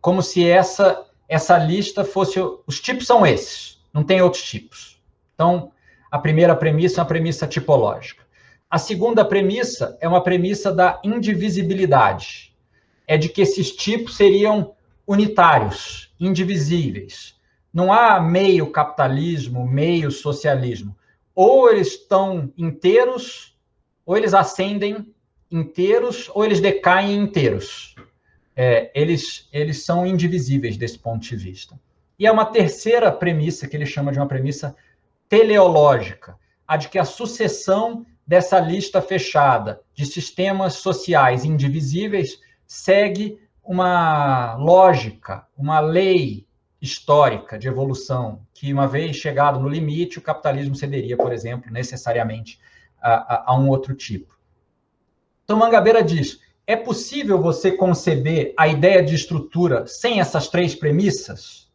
como se essa lista fosse... Os tipos são esses, não tem outros tipos. Então, a primeira premissa é uma premissa tipológica. A segunda premissa é uma premissa da indivisibilidade. É de que esses tipos seriam unitários, indivisíveis. Não há meio capitalismo, meio socialismo. Ou eles estão inteiros, ou eles ascendem inteiros, ou eles decaem inteiros. Eles são indivisíveis desse ponto de vista. E é uma terceira premissa, que ele chama de uma premissa teleológica, a de que a sucessão dessa lista fechada de sistemas sociais indivisíveis segue uma lógica, uma lei histórica de evolução, que uma vez chegado no limite, o capitalismo cederia, por exemplo, necessariamente a um outro tipo. Então, Mangabeira diz, é possível você conceber a ideia de estrutura sem essas 3 premissas?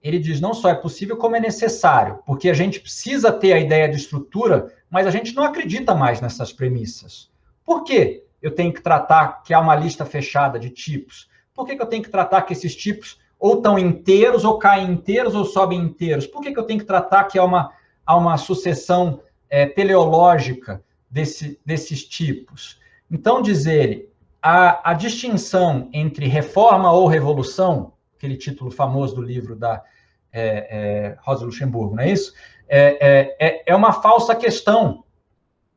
Ele diz, não só é possível, como é necessário, porque a gente precisa ter a ideia de estrutura, mas a gente não acredita mais nessas premissas. Por quê? Eu tenho que tratar que há uma lista fechada de tipos? Por que eu tenho que tratar que esses tipos ou estão inteiros, ou caem inteiros, ou sobem inteiros? Por que eu tenho que tratar que há uma sucessão teleológica desses tipos? Então, diz ele, a distinção entre reforma ou revolução, aquele título famoso do livro da Rosa Luxemburgo, não é isso? É uma falsa questão.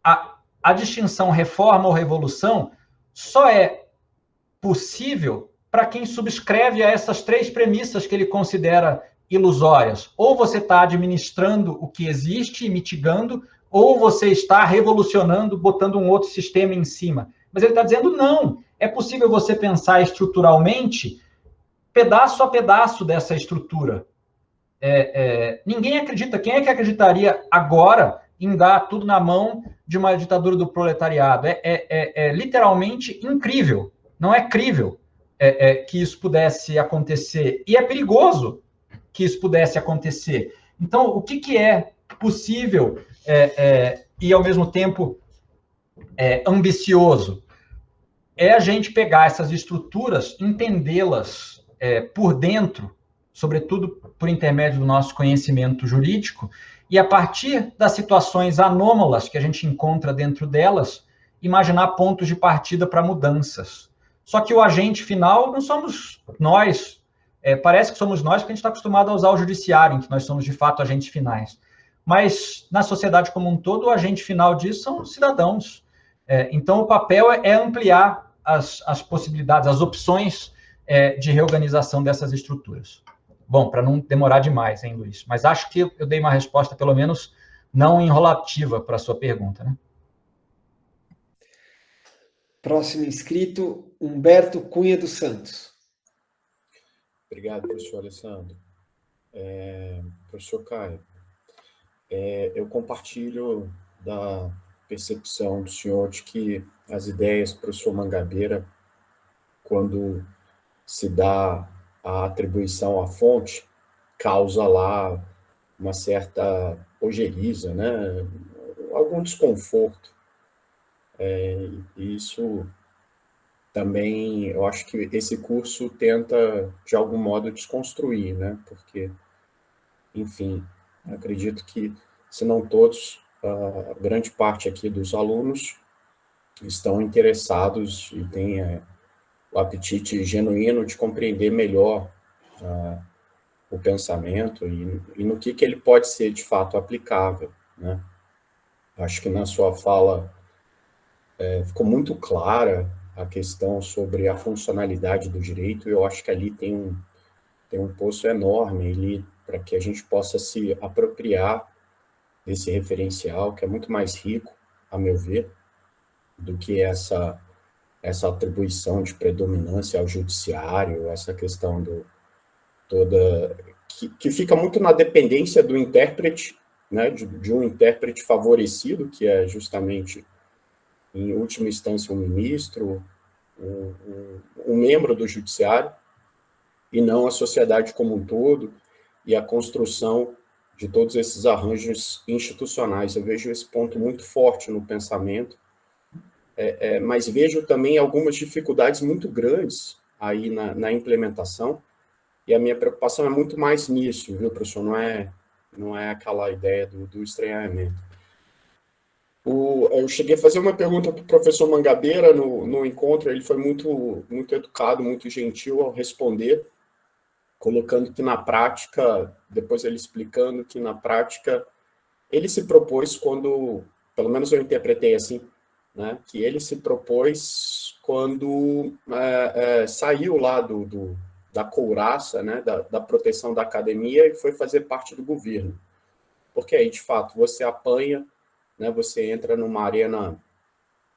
A distinção reforma ou revolução só é possível para quem subscreve a essas 3 premissas que ele considera ilusórias. Ou você está administrando o que existe e mitigando, ou você está revolucionando, botando um outro sistema em cima. Mas ele está dizendo, não, é possível você pensar estruturalmente, pedaço a pedaço dessa estrutura. Ninguém acredita, quem é que acreditaria agora em dar tudo na mão de uma ditadura do proletariado? É literalmente incrível, não é crível que isso pudesse acontecer, e é perigoso que isso pudesse acontecer. Então, o que é possível e, ao mesmo tempo, ambicioso? É a gente pegar essas estruturas, entendê-las por dentro, sobretudo por intermédio do nosso conhecimento jurídico, e a partir das situações anômalas que a gente encontra dentro delas, imaginar pontos de partida para mudanças. Só que o agente final não somos nós. Parece que somos nós porque a gente está acostumado a usar o judiciário, em que nós somos, de fato, agentes finais. mas na sociedade como um todo, o agente final disso são os cidadãos. Então, o papel é ampliar as possibilidades, as opções de reorganização dessas estruturas. Bom, para não demorar demais, hein, Luiz? Mas acho que eu dei uma resposta, pelo menos, não enrolativa para a sua pergunta, né? Próximo inscrito, Humberto Cunha dos Santos. Obrigado, professor Alessandro. Professor Caio, eu compartilho da percepção do senhor de que as ideias do professor Mangabeira, quando se dá a atribuição à fonte, causa lá uma certa ojeriza, né? Algum desconforto. Isso também, eu acho que esse curso tenta, de algum modo, desconstruir, né? Porque, enfim, acredito que, se não todos, a grande parte aqui dos alunos estão interessados e têm o apetite genuíno de compreender melhor o pensamento e no que ele pode ser, de fato, aplicável, né? Acho que na sua fala ficou muito clara a questão sobre a funcionalidade do direito, e eu acho que ali tem um poço enorme ali para que a gente possa se apropriar desse referencial, que é muito mais rico, a meu ver, do que essa atribuição de predominância ao judiciário, essa questão que fica muito na dependência do intérprete, né, de um intérprete favorecido, que é justamente, em última instância, um ministro, um membro do judiciário, e não a sociedade como um todo, e a construção de todos esses arranjos institucionais. Eu vejo esse ponto muito forte no pensamento, mas vejo também algumas dificuldades muito grandes aí na implementação, e a minha preocupação é muito mais nisso, viu, professor? Não é aquela ideia do estranhamento. Eu cheguei a fazer uma pergunta para o professor Mangabeira no encontro, ele foi muito, muito educado, muito gentil ao responder, colocando que na prática, depois ele explicando que na prática, ele se propôs quando, pelo menos eu interpretei assim, né, que ele se propôs quando saiu lá da couraça, né, da proteção da academia, e foi fazer parte do governo. Porque aí, de fato, você apanha, né, você entra numa arena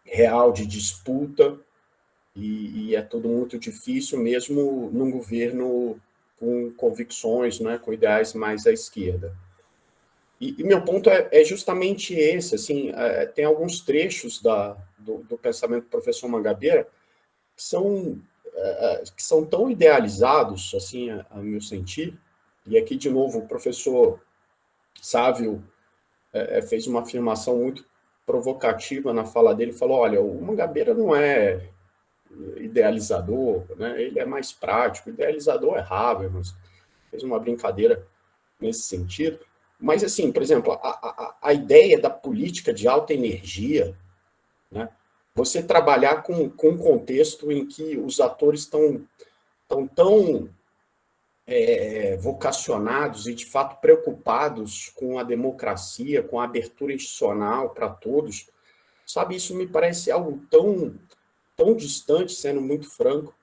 real de disputa, e é tudo muito difícil, mesmo num governo com convicções, né, com ideais mais à esquerda. E meu ponto é justamente esse, assim, tem alguns trechos do pensamento do professor Mangabeira que são tão idealizados, assim, a meu sentir, e aqui, de novo, o professor Sávio fez uma afirmação muito provocativa na fala dele, falou, olha, o Mangabeira não é idealizador, né? Ele é mais prático, idealizador é Habermas, fez uma brincadeira nesse sentido, mas, assim, por exemplo, a ideia da política de alta energia, né? Você trabalhar com um contexto em que os atores estão tão vocacionados e, de fato, preocupados com a democracia, com a abertura institucional para todos, sabe, isso me parece algo tão distante, sendo muito franco,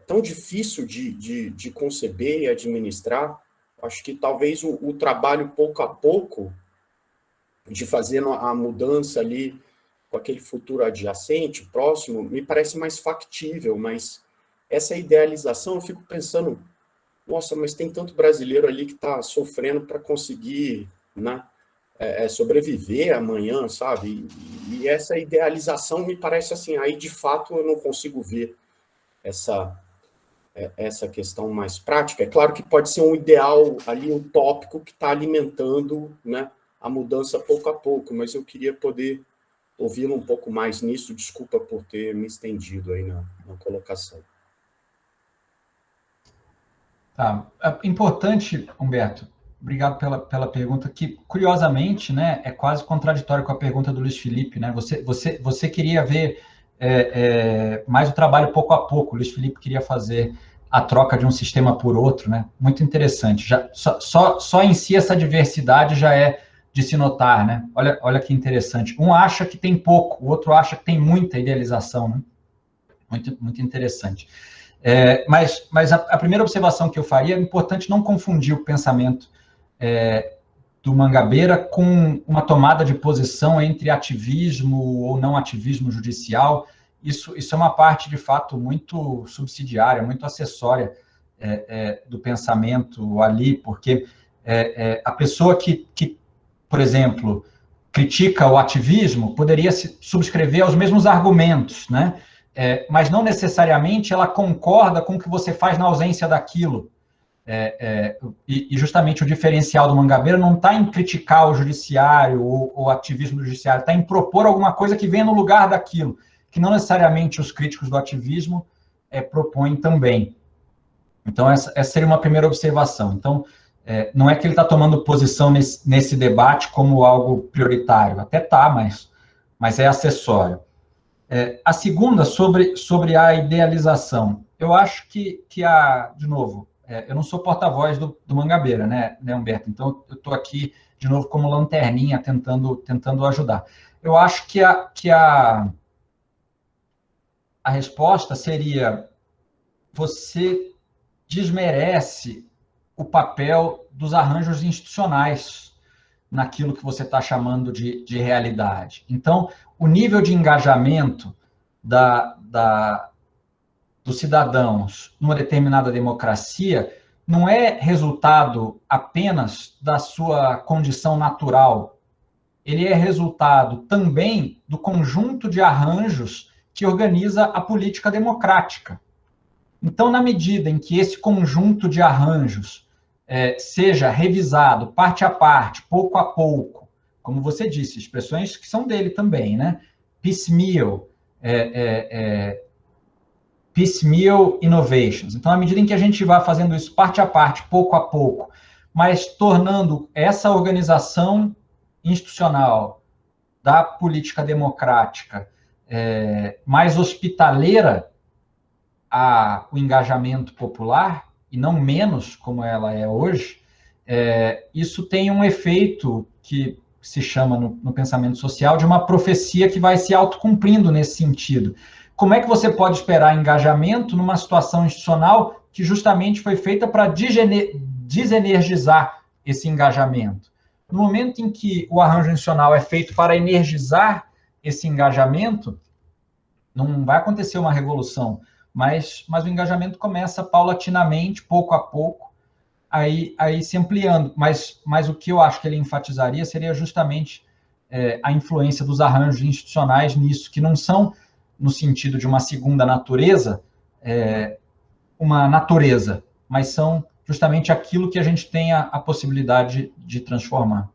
tão difícil de conceber e administrar. Acho que talvez o trabalho, pouco a pouco, de fazer a mudança ali com aquele futuro adjacente, próximo, me parece mais factível, mas essa idealização, eu fico pensando, nossa, mas tem tanto brasileiro ali que está sofrendo para conseguir, né, sobreviver amanhã, sabe? E essa idealização me parece assim, aí de fato eu não consigo ver essa questão mais prática. É claro que pode ser um ideal ali utópico que está alimentando, né, a mudança pouco a pouco, mas eu queria poder ouvi-lo um pouco mais nisso. Desculpa por ter me estendido aí na colocação. Tá. É importante, Humberto, obrigado pela pergunta, que, curiosamente, né, é quase contraditório com a pergunta do Luiz Felipe, né? Você queria ver mais o trabalho pouco a pouco, o Luiz Felipe queria fazer a troca de um sistema por outro, né? Muito interessante. Só em si essa diversidade já é de se notar, né? Olha que interessante. Um acha que tem pouco, o outro acha que tem muita idealização, né? Muito interessante. Mas a primeira observação que eu faria é importante não confundir o pensamento do Mangabeira com uma tomada de posição entre ativismo ou não ativismo judicial. Isso é uma parte, de fato, muito subsidiária, muito acessória do pensamento ali, porque a pessoa que, por exemplo, critica o ativismo poderia subscrever aos mesmos argumentos, né? Mas não necessariamente ela concorda com o que você faz na ausência daquilo. E justamente o diferencial do Mangabeira não está em criticar o judiciário ou o ativismo do judiciário, está em propor alguma coisa que venha no lugar daquilo, que não necessariamente os críticos do ativismo propõem também. Então, essa seria uma primeira observação. Então, não é que ele está tomando posição nesse debate como algo prioritário, até está, mas é acessório. A segunda, sobre a idealização. Eu acho que de novo, eu não sou porta-voz do Mangabeira, né, Humberto? Então, eu estou aqui, de novo, como lanterninha, tentando ajudar. Eu acho que a resposta seria: você desmerece o papel dos arranjos institucionais naquilo que você está chamando de realidade. Então, o nível de engajamento dos cidadãos numa determinada democracia não é resultado apenas da sua condição natural. Ele é resultado também do conjunto de arranjos que organiza a política democrática. Então, na medida em que esse conjunto de arranjos seja revisado parte a parte, pouco a pouco, como você disse, expressões que são dele também, né? Piecemeal, piecemeal innovations. Então, à medida em que a gente vai fazendo isso parte a parte, pouco a pouco, mas tornando essa organização institucional da política democrática mais hospitaleira ao engajamento popular, e não menos como ela é hoje, isso tem um efeito que se chama no pensamento social de uma profecia que vai se autocumprindo nesse sentido. Como é que você pode esperar engajamento numa situação institucional que justamente foi feita para desenergizar esse engajamento? No momento em que o arranjo institucional é feito para energizar esse engajamento, não vai acontecer uma revolução, mas o engajamento começa paulatinamente, pouco a pouco, aí se ampliando. Mas o que eu acho que ele enfatizaria seria justamente a influência dos arranjos institucionais nisso, que não são, no sentido de uma segunda natureza, uma natureza, mas são justamente aquilo que a gente tem a possibilidade de transformar.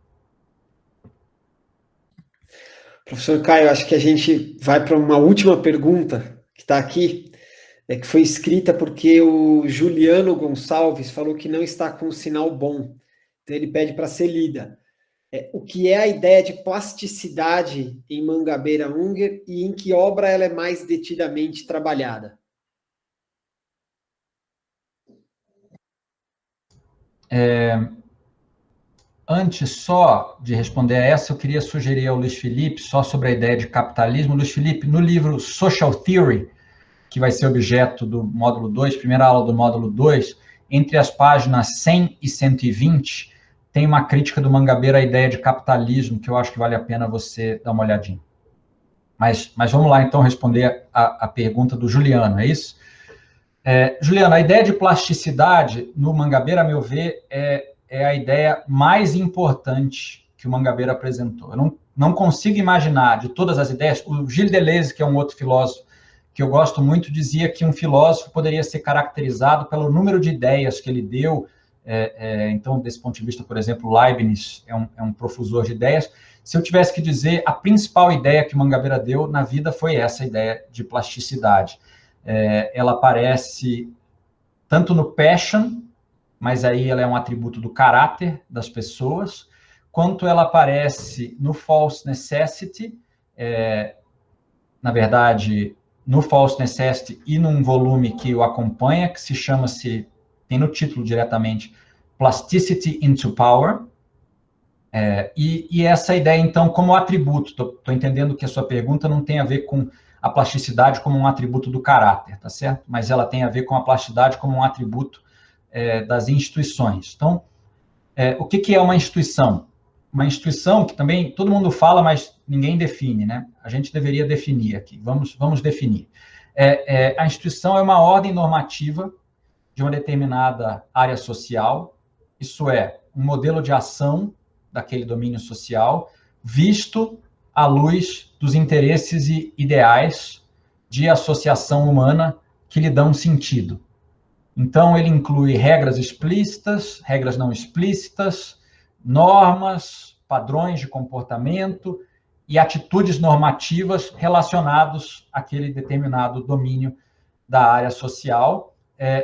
Professor Caio, acho que a gente vai para uma última pergunta que está aqui, que foi escrita porque o Juliano Gonçalves falou que não está com um sinal bom. Então, ele pede para ser lida. O que é a ideia de plasticidade em Mangabeira Unger e em que obra ela é mais detidamente trabalhada? Antes só de responder a essa, eu queria sugerir ao Luiz Felipe, só sobre a ideia de capitalismo. Luiz Felipe, no livro Social Theory, que vai ser objeto do módulo 2, primeira aula do módulo 2, entre as páginas 100 e 120, tem uma crítica do Mangabeira à ideia de capitalismo, que eu acho que vale a pena você dar uma olhadinha. Mas vamos lá, então, responder a pergunta do Juliano, é isso? Juliano, a ideia de plasticidade no Mangabeira, a meu ver, é a ideia mais importante que o Mangabeira apresentou. Eu não consigo imaginar, de todas as ideias, o Gilles Deleuze, que é um outro filósofo que eu gosto muito, dizia que um filósofo poderia ser caracterizado pelo número de ideias que ele deu. Então, desse ponto de vista, por exemplo, Leibniz é um profusor de ideias. Se eu tivesse que dizer, a principal ideia que o Mangabeira deu na vida foi essa ideia de plasticidade. Ela aparece tanto no Passion, mas aí ela é um atributo do caráter das pessoas, quanto ela aparece no False Necessity, na verdade, no False Necessity e num volume que o acompanha, que se chama-se, tem no título diretamente, Plasticity into Power. E essa ideia, então, como atributo, estou entendendo que a sua pergunta não tem a ver com a plasticidade como um atributo do caráter, tá certo? Mas ela tem a ver com a plasticidade como um atributo das instituições. Então, o que é uma instituição? Uma instituição que também todo mundo fala, mas ninguém define, né? A gente deveria definir aqui. Vamos definir. A instituição é uma ordem normativa de uma determinada área social, isso é, um modelo de ação daquele domínio social, visto à luz dos interesses e ideais de associação humana que lhe dão sentido. Então, ele inclui regras explícitas, regras não explícitas, normas, padrões de comportamento e atitudes normativas relacionados àquele determinado domínio da área social,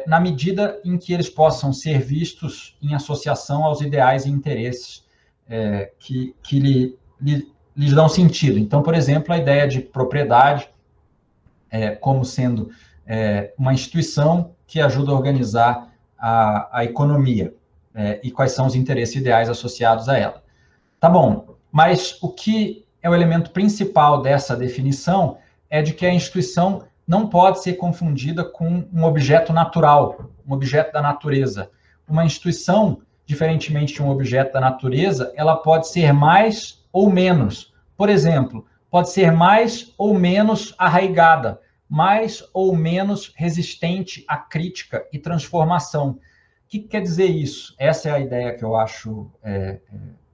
na medida em que eles possam ser vistos em associação aos ideais e interesses que lhes dão sentido. Então, por exemplo, a ideia de propriedade como sendo uma instituição que ajuda a organizar a economia e quais são os interesses ideais associados a ela. Tá bom, mas o que é o elemento principal dessa definição é de que a instituição não pode ser confundida com um objeto natural, um objeto da natureza. Uma instituição, diferentemente de um objeto da natureza, ela pode ser mais ou menos. Por exemplo, pode ser mais ou menos arraigada, mais ou menos resistente à crítica e transformação. O que quer dizer isso? Essa é a ideia que eu acho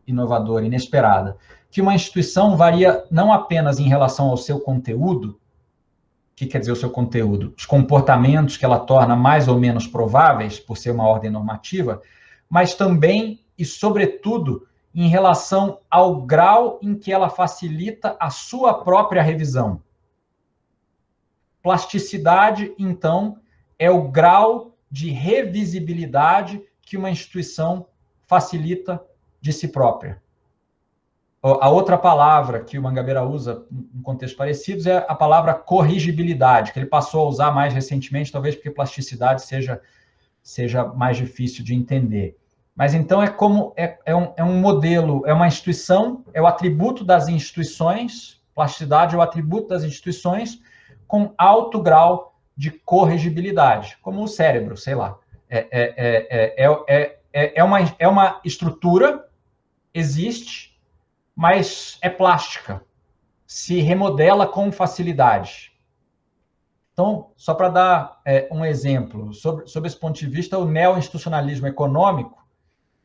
inovadora, inesperada. Que uma instituição varia não apenas em relação ao seu conteúdo. O que quer dizer o seu conteúdo? Os comportamentos que ela torna mais ou menos prováveis, por ser uma ordem normativa, mas também e, sobretudo, em relação ao grau em que ela facilita a sua própria revisão. Plasticidade, então, é o grau de revisibilidade que uma instituição facilita de si própria. A outra palavra que o Mangabeira usa em contextos parecidos é a palavra corrigibilidade, que ele passou a usar mais recentemente, talvez porque plasticidade seja mais difícil de entender. Mas então é um modelo, é uma instituição, é o atributo das instituições, plasticidade é o atributo das instituições com alto grau de corrigibilidade, como o cérebro, sei lá. É uma estrutura, existe, mas é plástica, se remodela com facilidade. Então, só para dar um exemplo, sob esse ponto de vista, o neo-institucionalismo econômico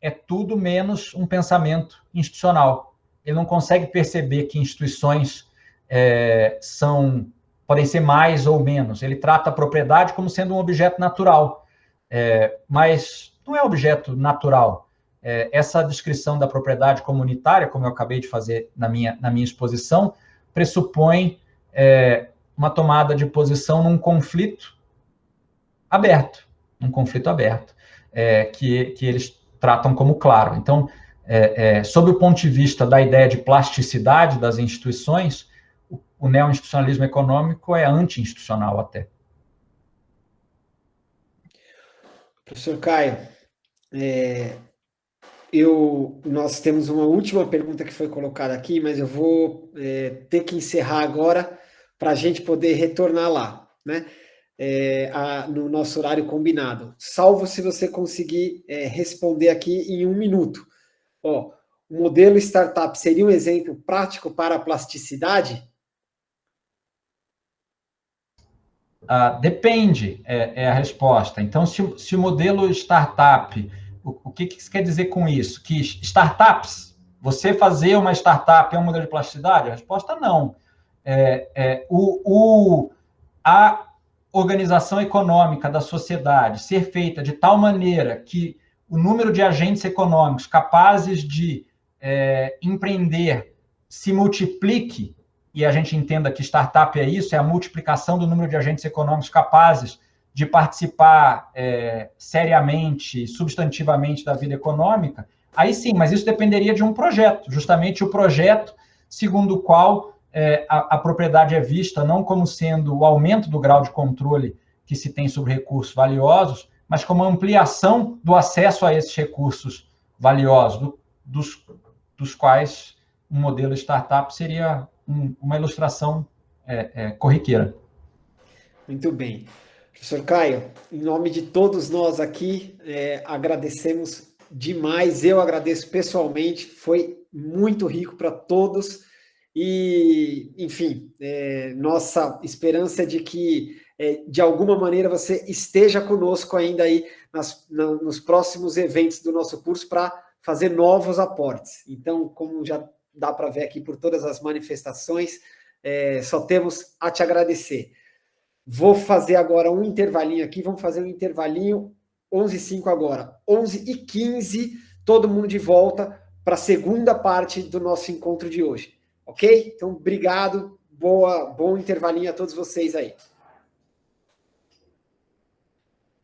é tudo menos um pensamento institucional. Ele não consegue perceber que instituições podem ser mais ou menos. Ele trata a propriedade como sendo um objeto natural, mas não é objeto natural. Essa descrição da propriedade comunitária, como eu acabei de fazer na minha exposição, pressupõe uma tomada de posição num conflito aberto, que eles tratam como claro. Então, sob o ponto de vista da ideia de plasticidade das instituições, o neo-institucionalismo econômico é anti-institucional até. Professor Caio, nós temos uma última pergunta que foi colocada aqui, mas eu vou ter que encerrar agora para a gente poder retornar lá, né? No nosso horário combinado. Salvo se você conseguir responder aqui em 1 minuto. O modelo startup seria um exemplo prático para a plasticidade? Depende, é a resposta. Então, se o modelo startup, o que isso quer dizer com isso? Que startups, você fazer uma startup é um modelo de plasticidade? A resposta não. A organização econômica da sociedade ser feita de tal maneira que o número de agentes econômicos capazes de empreender se multiplique, e a gente entenda que startup é isso, é a multiplicação do número de agentes econômicos capazes de participar seriamente, substantivamente da vida econômica, aí sim, mas isso dependeria de um projeto, justamente o projeto segundo o qual a propriedade é vista não como sendo o aumento do grau de controle que se tem sobre recursos valiosos, mas como ampliação do acesso a esses recursos valiosos, dos quais um modelo startup seria uma ilustração corriqueira. Muito bem. Professor Caio, em nome de todos nós aqui, agradecemos demais. Eu agradeço pessoalmente, foi muito rico para todos. E, enfim, nossa esperança é de que, de alguma maneira, você esteja conosco ainda aí nos próximos eventos do nosso curso para fazer novos aportes. Então, como já dá para ver aqui por todas as manifestações, só temos a te agradecer. Vou fazer agora um intervalinho aqui, vamos fazer um intervalinho, 11h05 agora, 11h15, todo mundo de volta para a segunda parte do nosso encontro de hoje. Ok? Então, obrigado, bom intervalinho a todos vocês aí.